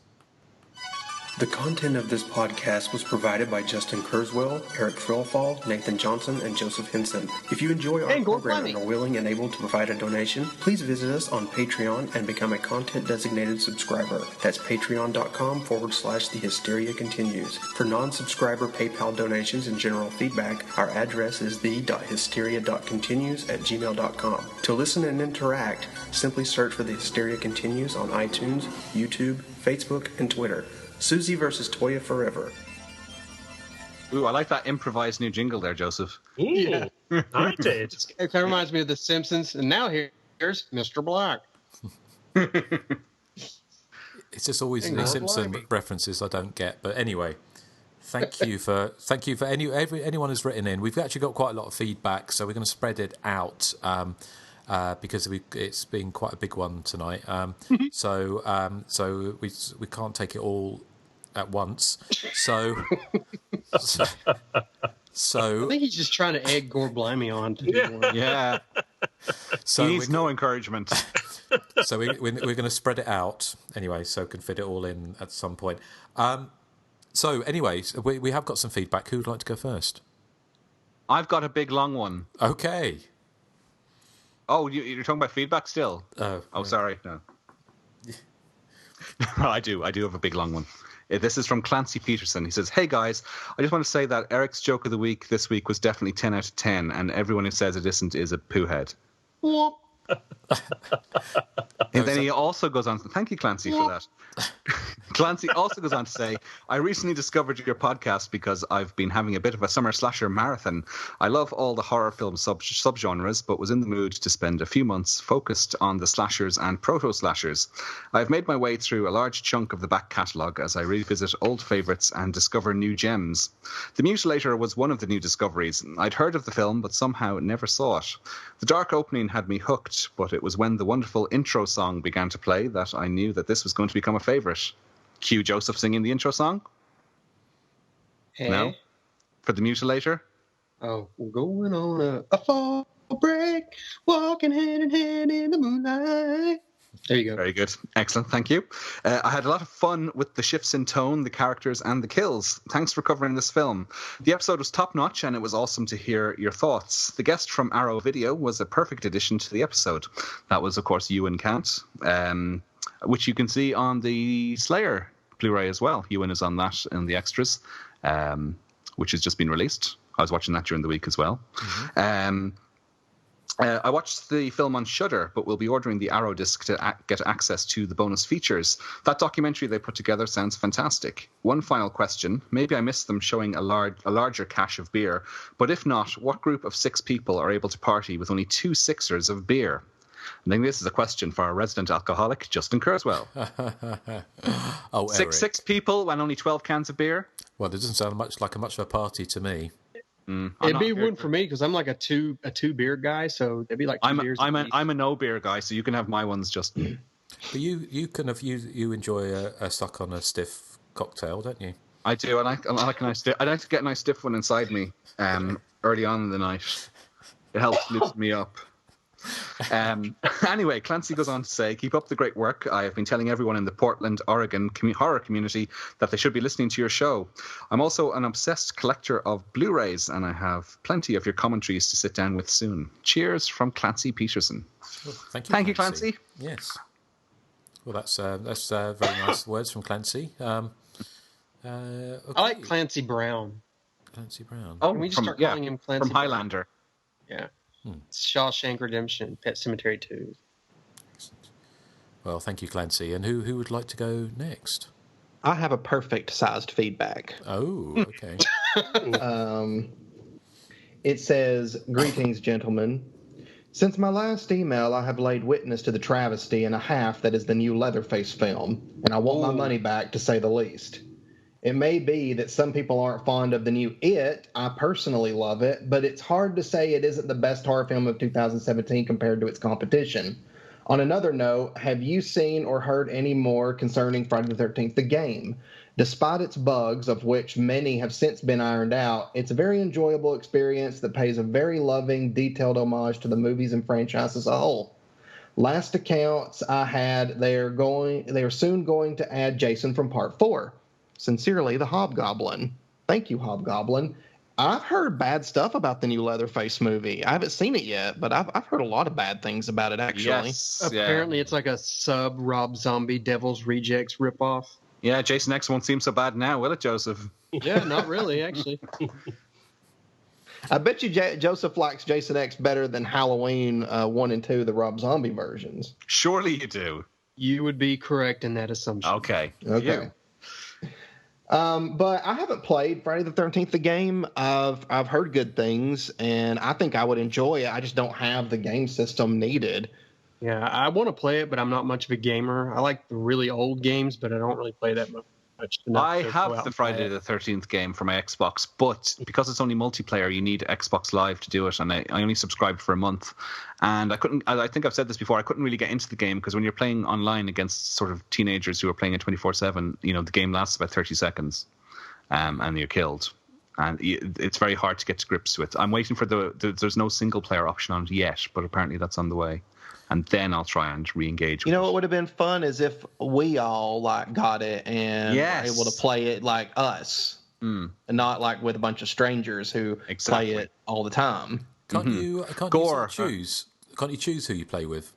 The content of this podcast was provided by Justin Kurzweil, Erik Frillfall, Nathan Johnson, and Joseph Henson. If you enjoy our program and are willing and able to provide a donation, please visit us on Patreon and become a content-designated subscriber. That's patreon.com/The Hysteria Continues. For non-subscriber PayPal donations and general feedback, our address is the.hysteria.continues@gmail.com. To listen and interact, simply search for The Hysteria Continues on iTunes, YouTube, Facebook, and Twitter. Susie versus Toya forever. Ooh, I like that improvised new jingle there, Joseph. Yeah, I did. It kind of reminds me of The Simpsons. And now here's Mr. Black. It's just always the Simpson references I don't get. But anyway, thank you for anyone who's written in. We've actually got quite a lot of feedback, so we're going to spread it out. Because it's been quite a big one tonight, so we can't take it all at once. So I think he's just trying to egg Gore Blimey on to do more. Yeah. So he needs no encouragement. So we're going to spread it out anyway, so we can fit it all in at some point. So anyways, we have got some feedback. Who would like to go first? I've got a big long one. Okay. Oh, you're talking about feedback still? Oh, sorry. No. I do have a big long one. This is from Clancy Peterson. He says, "Hey guys, I just want to say that Eric's joke of the week this week was definitely 10 out of 10, and everyone who says it isn't is a poohead." And then he also goes on. Thank you, Clancy, for that. Clancy also goes on to say, "I recently discovered your podcast because I've been having a bit of a summer slasher marathon. I love all the horror film subgenres, but was in the mood to spend a few months focused on the slashers and proto-slashers. I've made my way through a large chunk of the back catalogue as I revisit old favourites and discover new gems. The Mutilator was one of the new discoveries. I'd heard of the film, but somehow never saw it. The dark opening had me hooked, but it was when the wonderful intro song began to play that I knew that this was going to become a favourite." Cue Joseph singing the intro song. Hey. No? For the Mutilator? Oh, we're going on a fall break, walking hand in hand in the moonlight. There you go. Very good. Excellent. Thank you. I had a lot of fun with the shifts in tone, the characters, and the kills. Thanks for covering this film. The episode was top-notch, and it was awesome to hear your thoughts. The guest from Arrow Video was a perfect addition to the episode. That was, of course, Ewan Kant, which you can see on the Slayer Blu-ray as well. Ewan is on that in the extras, which has just been released. I was watching that during the week as well. Mm-hmm. I watched the film on Shudder, but will be ordering the Arrow disc to get access to the bonus features. That documentary they put together sounds fantastic. One final question. Maybe I missed them showing a larger cache of beer, but if not, what group of 6 people are able to party with only 2 sixers of beer? I think this is a question for our resident alcoholic, Justin Kurzweil. Oh, Erik. Six people and only 12 cans of beer? Well, it doesn't sound much like a party to me. It'd be one for me because I'm like a two beer guy, so it'd be like 2 beers. I'm a no beer guy, so you can have my ones, Justin. But you enjoy a suck on a stiff cocktail, don't you? I do. I like to get a nice stiff one inside me early on in the night. It helps lift me up. Anyway, Clancy goes on to say, "Keep up the great work. I have been telling everyone in the Portland, Oregon horror community that they should be listening to your show. I'm also an obsessed collector of Blu-rays, and I have plenty of your commentaries to sit down with soon. Cheers," from Clancy Peterson. Well, thank you, Clancy. Yes. Well, that's very nice words from Clancy. Okay. I like Clancy Brown. Clancy Brown. Oh, can we just start calling him Clancy from Highlander? Brown? Yeah. Shawshank Redemption, Pet Sematary 2. Well, thank you, Clancy. And who would like to go next? I have a perfect-sized feedback. Oh, okay. It says, "Greetings, gentlemen. Since my last email, I have laid witness to the travesty and a half that is the new Leatherface film, and I want my money back, to say the least. It may be that some people aren't fond of the new It. I personally love it, but it's hard to say it isn't the best horror film of 2017 compared to its competition. On another note, have you seen or heard any more concerning Friday the 13th, the game? Despite its bugs, of which many have since been ironed out, it's a very enjoyable experience that pays a very loving, detailed homage to the movies and franchise as a whole. Last accounts I had, they are soon going to add Jason from Part 4. Sincerely, the Hobgoblin. Thank you, Hobgoblin. I've heard bad stuff about the new Leatherface movie. I haven't seen it yet, but I've heard a lot of bad things about it, actually. Yes. Apparently, it's like a sub Rob Zombie Devil's Rejects ripoff. Yeah, Jason X won't seem so bad now, will it, Joseph? Yeah, not really, actually. I bet you Joseph likes Jason X better than Halloween 1 and 2, the Rob Zombie versions. Surely you do. You would be correct in that assumption. Okay. But I haven't played Friday the 13th, the game. I've heard good things, and I think I would enjoy it. I just don't have the game system needed. Yeah, I want to play it, but I'm not much of a gamer. I like the really old games, but I don't really play that much. I have the Friday the 13th game for my Xbox, but because it's only multiplayer, you need Xbox Live to do it, and I only subscribed for a month. And I think I've said this before, I couldn't really get into the game because when you're playing online against sort of teenagers who are playing it 24/7, the game lasts about 30 seconds and you're killed. And it's very hard to get to grips with. I'm waiting for there's no single player option on it yet, but apparently that's on the way. And then I'll try and re-engage with it. What would have been fun is if we all got it and were able to play it like us, and not like with a bunch of strangers who play it all the time. Can't you choose? Can't you choose who you play with?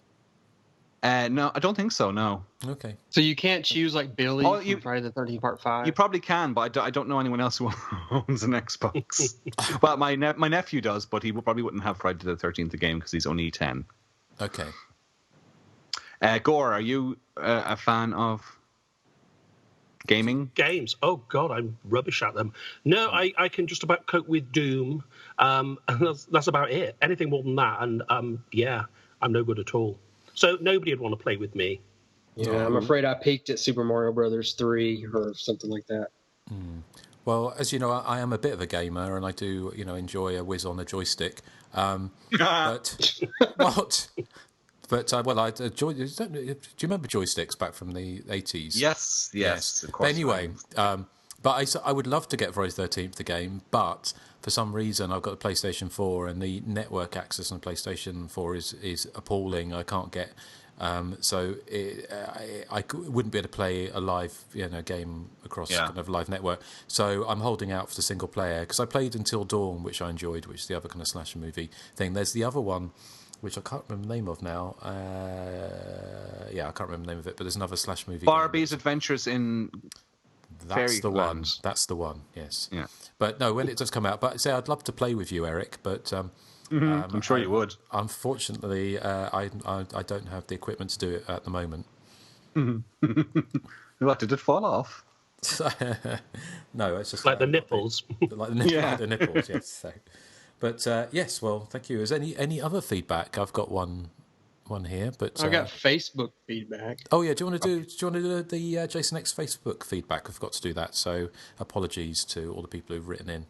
No, I don't think so. No. Okay. So you can't choose like Billy from Friday the 13th Part 5? You probably can, but I don't know anyone else who owns an Xbox. Well, my nephew does, but he probably wouldn't have Friday the 13th the game because he's only 10. Okay. Gore, are you a fan of gaming? Games? Oh, God, I'm rubbish at them. No, I can just about cope with Doom, and that's about it. Anything more than that, and I'm no good at all. So nobody would want to play with me. Yeah, I'm afraid I peaked at Super Mario Brothers 3 or something like that. Well, as you know, I am a bit of a gamer, and I do, enjoy a whiz on a joystick. But what? But I enjoy. Do you remember joysticks back from the 80s? Yes. Of course. But anyway, but I would love to get Friday the 13th the game, but for some reason I've got the PlayStation 4, and the network access on PlayStation 4 is appalling. I can't get. So I wouldn't be able to play a live game across kind of live network. So I'm holding out for the single player because I played Until Dawn, which I enjoyed, which is the other kind of slasher movie thing. There's the other one, which I can't remember the name of now. I can't remember the name of it, but there's another slash movie. Barbie's Adventures in That's the one. Fairyland. That's the one. Yes. Yeah. But no, when it does come out. But I'd love to play with you, Eric. But I'm sure you would. Unfortunately, I don't have the equipment to do it at the moment. What, did it fall off? No, it's just like the nipples. Like the nipples. Yes. So. But yes, well, thank you. Is any other feedback? I've got one here, but I got Facebook feedback. Oh yeah, do you want to do the Jason X Facebook feedback? I forgot to do that, so apologies to all the people who've written in.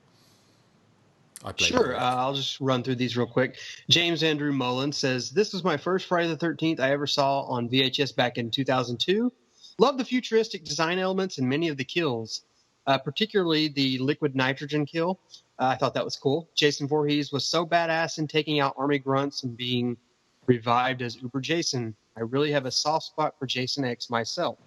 Sure, I'll just run through these real quick. James Andrew Mullen says, "This was my first Friday the 13th I ever saw on VHS back in 2002. Love the futuristic design elements and many of the kills, particularly the liquid nitrogen kill. I thought that was cool. Jason Voorhees was so badass in taking out army grunts and being revived as Uber Jason. I really have a soft spot for Jason X myself."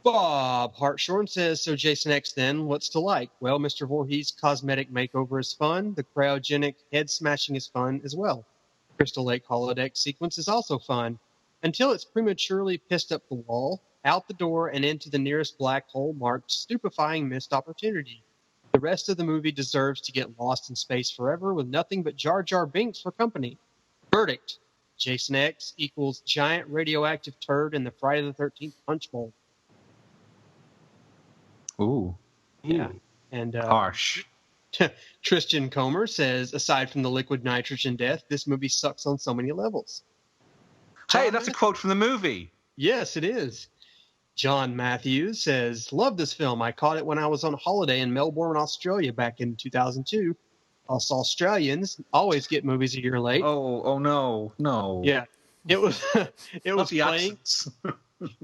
Bob Hartshorn says, "So Jason X then, what's to like? Well, Mr. Voorhees' cosmetic makeover is fun. The cryogenic head smashing is fun as well. Crystal Lake holodeck sequence is also fun, until it's prematurely pissed up the wall, out the door, and into the nearest black hole marked stupefying missed opportunity. The rest of the movie deserves to get lost in space forever with nothing but Jar Jar Binks for company. Verdict: Jason X equals giant radioactive turd in the Friday the 13th punch bowl." Ooh. Yeah. And harsh. Tristan Comer says, "Aside from the liquid nitrogen death, this movie sucks on so many levels." Hey, that's a quote from the movie. Yes, it is. John Matthews says, "Love this film. I caught it when I was on holiday in Melbourne, Australia back in 2002. Us Australians always get movies a year late." Oh no. Yeah. It was Not the playing. accents.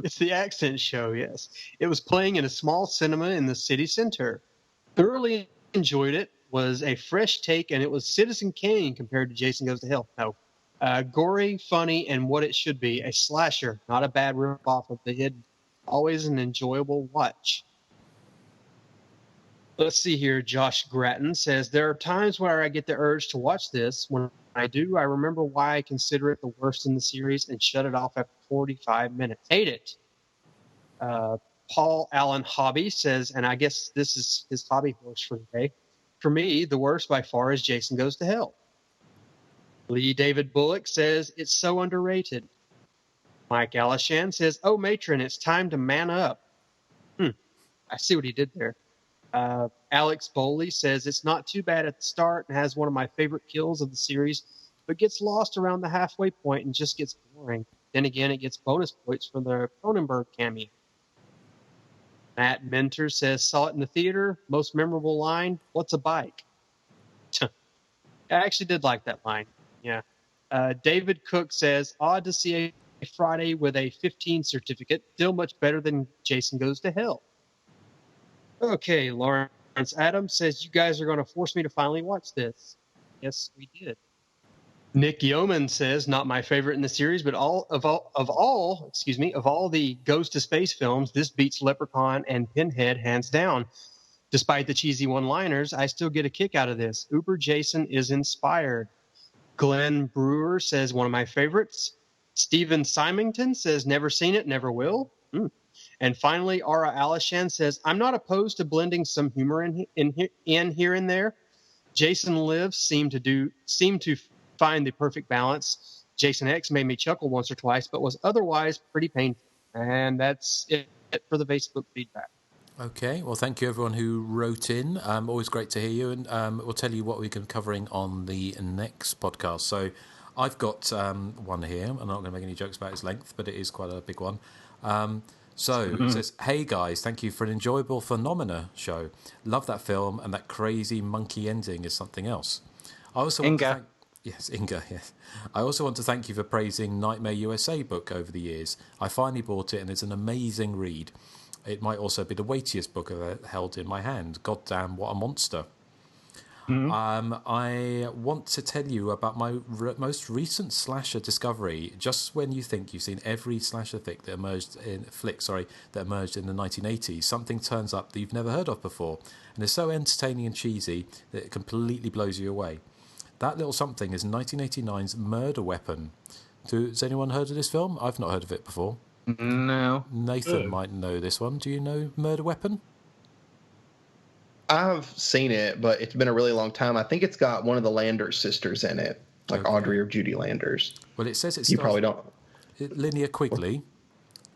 It's the accent show, yes. It was playing in a small cinema in the city center. Thoroughly enjoyed it. Was a fresh take, and it was Citizen Kane compared to Jason Goes to Hell. No. Gory, funny, and what it should be, a slasher, not a bad rip-off of the hidden. Always an enjoyable watch. Let's see here. Josh Grattan says, there are times where I get the urge to watch this. When I do, I remember why I consider it the worst in the series and shut it off after 45 minutes. Hate it. Paul Allen Hobby says, and I guess this is his hobby horse for the day. For me, the worst by far is Jason Goes to Hell. Lee David Bullock says, it's so underrated. Mike Alishan says, oh, matron, it's time to man up. I see what he did there. Alex Bowley says, it's not too bad at the start and has one of my favorite kills of the series, but gets lost around the halfway point and just gets boring. Then again, it gets bonus points for the Cronenberg cameo. Matt Mentor says, saw it in the theater. Most memorable line, what's a bike? I actually did like that line. Yeah. David Cook says, odd to see a Friday with a 15 certificate. Still much better than Jason Goes to Hell. Okay, Lawrence Adams says, you guys are going to force me to finally watch this. Yes, we did. Nick Yeoman says, not my favorite in the series, but of all the Ghost to Space films, this beats Leprechaun and Pinhead hands down. Despite the cheesy one-liners, I still get a kick out of this. Uber Jason is inspired. Glenn Brewer says, one of my favorites. Stephen Symington says, never seen it, never will. And finally, Ara Alishan says, I'm not opposed to blending some humor in here and there. Jason Lives seem to find the perfect balance. Jason X made me chuckle once or twice, but was otherwise pretty painful. And that's it for the Facebook feedback. Okay, well, thank you everyone who wrote in. Always great to hear you, and we'll tell you what we're going to be covering on the next podcast. So I've got one here. I'm not going to make any jokes about its length, but it is quite a big one. It says, hey guys, thank you for an enjoyable Phenomena show. Love that film, and that crazy monkey ending is something else. I also want to thank... Yes, Inga, yes. I also want to thank you for praising Nightmare USA book over the years. I finally bought it, and it's an amazing read. It might also be the weightiest book I've held in my hand. Goddamn, what a monster. I want to tell you about my most recent slasher discovery. Just when you think you've seen every slasher flick that emerged in the 1980s, something turns up that you've never heard of before, and is so entertaining and cheesy that it completely blows you away. That little something is 1989's Murder Weapon. Has anyone heard of this film? I've not heard of it before. No. Nathan might know this one. Do you know Murder Weapon? I've seen it, but it's been a really long time. I think it's got one of the Landers sisters in it, like Audrey or Judy Landers. Well, it says it's... You probably don't... Linnea Quigley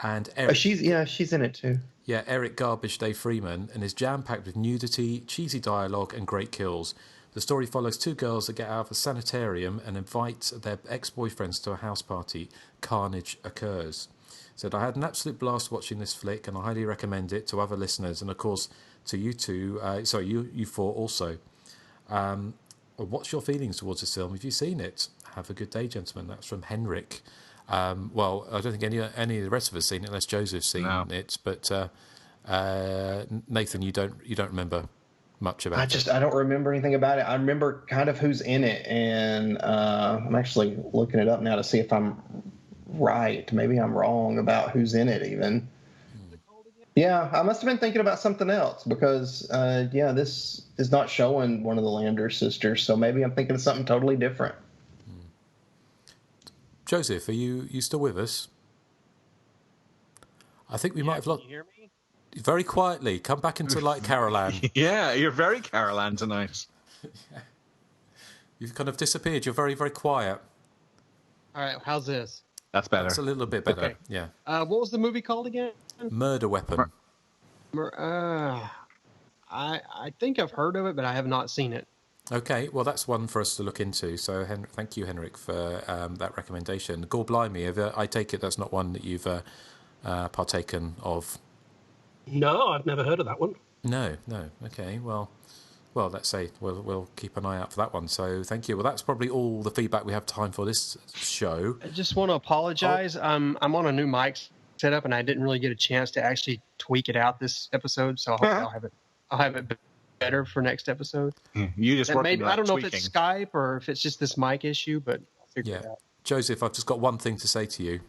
and Erik... she's in it too. Yeah, Erik Garbage Day Freeman, and is jam-packed with nudity, cheesy dialogue, and great kills. The story follows two girls that get out of a sanitarium and invite their ex-boyfriends to a house party. Carnage occurs. Said, I had an absolute blast watching this flick, and I highly recommend it to other listeners, and of course to you two. You four also. What's your feelings towards this film? Have you seen it? Have a good day, gentlemen. That's from Henrik. Well, I don't think any of the rest of us seen it, unless Joseph's seen it. But Nathan, you don't remember much about it. I don't remember anything about it. I remember kind of who's in it, and I'm actually looking it up now to see if I'm right. Maybe I'm wrong about who's in it even. Yeah, I must have been thinking about something else because, this is not showing one of the Landers sisters, so maybe I'm thinking of something totally different. Joseph, are you still with us? I think we might have lost... Can you hear me? Very quietly. Come back into light, Carol Ann. Yeah, you're very Carol Ann tonight. You've kind of disappeared. You're very, very quiet. All right, how's this? That's better. It's a little bit better, okay. Yeah. What was the movie called again? Murder Weapon. I think I've heard of it, but I have not seen it. Okay, well, that's one for us to look into. So thank you, Henrik, for that recommendation. Gore Blimey, I take it that's not one that you've partaken of? No, I've never heard of that one. No. Okay, well, let's say we'll keep an eye out for that one. So thank you. Well, that's probably all the feedback we have time for this show. I just want to apologize. I'm on a new mic setup, and I didn't really get a chance to actually tweak it out this episode. So I'll have it better for next episode. You just maybe I don't know if it's Skype or if it's just this mic issue, but I'll figure it out. Joseph, I've just got one thing to say to you.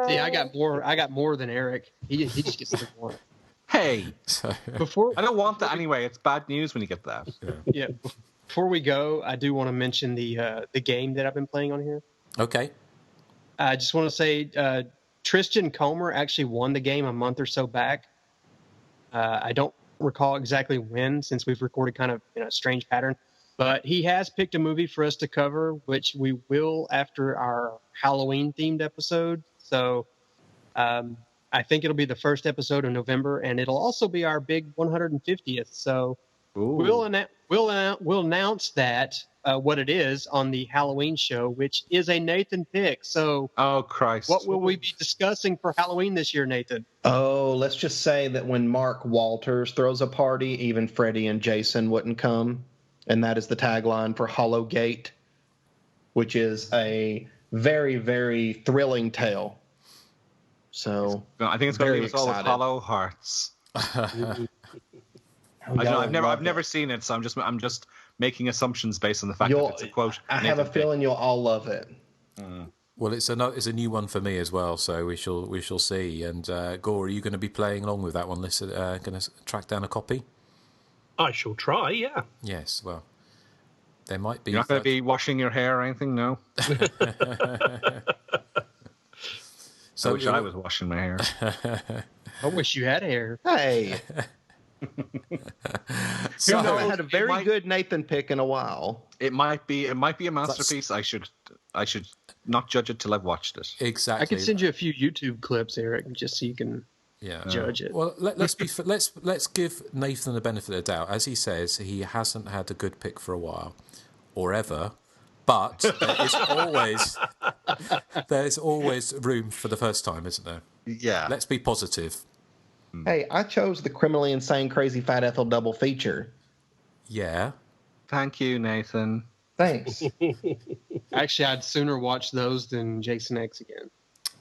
See, I got more than Eric. He just gets the one. Hey, before I don't want that anyway. It's bad news when you get that. Yeah. Before we go, I do want to mention the game that I've been playing on here. Okay. I just want to say Tristan Comer actually won the game a month or so back. I don't recall exactly when, since we've recorded kind of a strange pattern. But he has picked a movie for us to cover, which we will after our Halloween-themed episode. So I think it'll be the first episode of November, and it'll also be our big 150th. So we'll announce that what it is on the Halloween show, which is a Nathan pick. So, oh Christ, what will we be discussing for Halloween this year, Nathan? Oh, let's just say that when Mark Walters throws a party, even Freddie and Jason wouldn't come. And that is the tagline for Hollow Gate, which is a very, very thrilling tale. So I think it's going to leave us all with hollow hearts. I've never seen it, so I'm just making assumptions based on the fact that it's a quote. I have a feeling you'll all love it. Well, it's a new one for me as well, so we shall see. And Gore, are you going to be playing along with that one? Going to track down a copy? I shall try, yeah. Yes, well, there might be... You're not going to be washing your hair or anything, no? So I wish I was washing my hair. I wish you had hair. Hey! So I had a very good Nathan pick in a while. It might be a masterpiece. I should not judge it till I've watched it. Exactly. I can send you a few YouTube clips, Eric, just so you can... judge it. Well, let's give Nathan the benefit of the doubt. As he says, he hasn't had a good pick for a while, or ever. But there's always room for the first time, isn't there? Yeah. Let's be positive. Hey, I chose the Criminally Insane Crazy Fat Ethel double feature. Yeah. Thank you, Nathan. Thanks. Actually, I'd sooner watch those than Jason X again.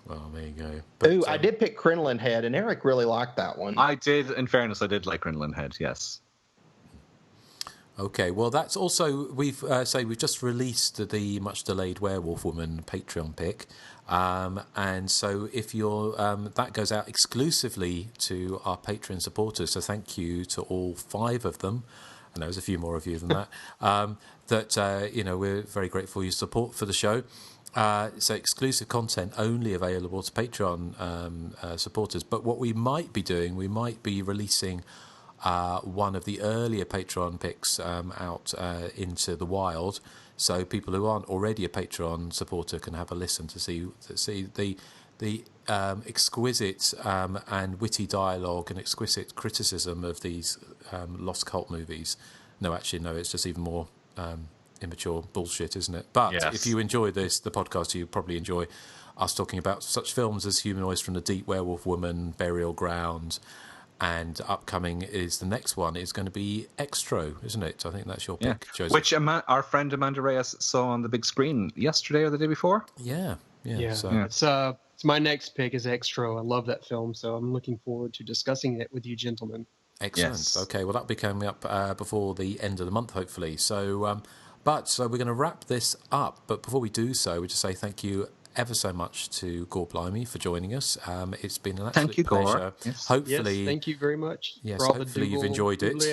Well, there you go. But, I did pick Crinoline Head, and Eric really liked that one. I did. In fairness, I did like Crinoline Head, yes. Okay, well, that's also... We've just released the much-delayed Werewolf Woman Patreon pick. And so if you're... that goes out exclusively to our Patreon supporters, so thank you to all 5 of them. I know there's a few more of you than that. We're very grateful for your support for the show. So exclusive content only available to Patreon supporters. But what we might be doing, we might be releasing one of the earlier Patreon picks out into the wild, so people who aren't already a Patreon supporter can have a listen to see the exquisite and witty dialogue and exquisite criticism of these lost cult movies. No, it's just even more immature bullshit, isn't it? But yes. If you enjoy the podcast, you probably enjoy us talking about such films as Humanoids from the Deep, Werewolf Woman, Burial Ground, and upcoming is the next one is going to be Extro, isn't it? I think that's your pick, Joseph. Which our friend Amanda Reyes saw on the big screen yesterday or the day before. Yeah. It's my next pick is Extro. I love that film, so I'm looking forward to discussing it with you gentlemen. Excellent. Yes. Okay, well, that'll be coming up before the end of the month, hopefully. So we're going to wrap this up. But before we do so, we just say thank you ever so much to Gore Blimey for joining us. It's been an absolute pleasure. Yes. Hopefully, thank you very much. Yes, hopefully you've enjoyed it. It's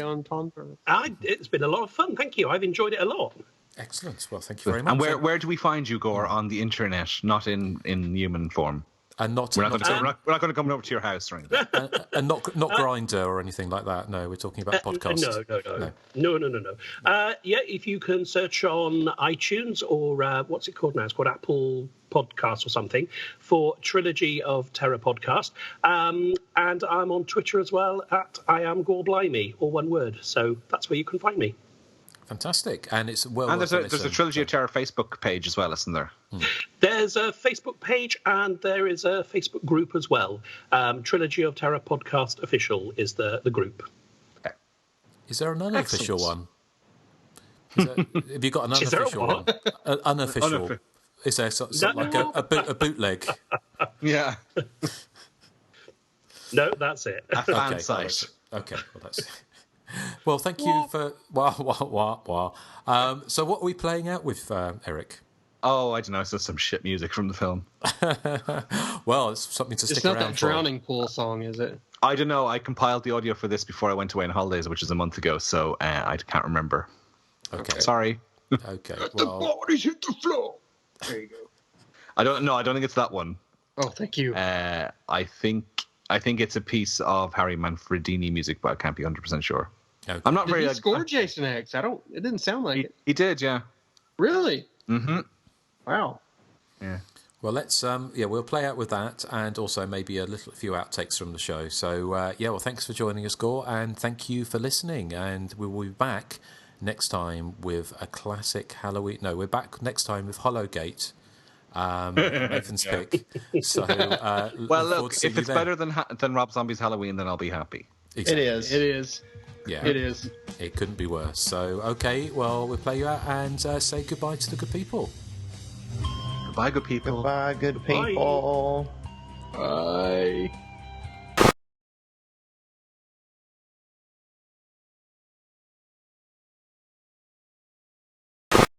been a lot of fun. Thank you. I've enjoyed it a lot. Excellent. Well, thank you very much. And where do we find you, Gore, on the internet, not in human form? And not we're not going to come over to your house or anything. And not Grindr or anything like that. No, we're talking about podcasts. No. If you can search on iTunes or what's it called now? It's called Apple Podcasts or something for Trilogy of Terror Podcast. And I'm on Twitter as well at I am Gore Blimey, all one word. So that's where you can find me. Fantastic. And it's well. And there's a Trilogy of Terror Facebook page as well, isn't there? There's a Facebook page and there is a Facebook group as well. Trilogy of Terror Podcast Official is the group. Okay. Is there an unofficial one? Have you got an unofficial one? Unofficial. Is there like a bootleg? Yeah. No, that's it. A fan site. Okay, well that's it. Well, thank you for... So what are we playing out with, Erik? Oh, I don't know. It's just some shit music from the film. Well, it's something to stick around for. It's not that Drowning Pool song, is it? I don't know. I compiled the audio for this before I went away on holidays, which is a month ago, so I can't remember. Okay. Sorry. Okay. The bodies hit the floor. There you go. I don't think it's that one. Oh, thank you. I think it's a piece of Harry Manfredini music, but I can't be 100% sure. Okay. I'm not did very. He score Jason X? It didn't sound like it. He did, yeah. Really? Mm-hmm. Wow. Yeah. Well, let's we'll play out with that, and also maybe a few outtakes from the show. So well, thanks for joining us, Gore, and thank you for listening. And we will be back next time with a classic Halloween. No, we're back next time with Hollowgate. Nathan's pick. So, well, look, if it's better than Rob Zombie's Halloween, then I'll be happy. Exactly. It is. Yeah, it is. It couldn't be worse. So, okay, well, we'll play you out and say goodbye to the good people. Goodbye, good people. Goodbye, good people. Bye.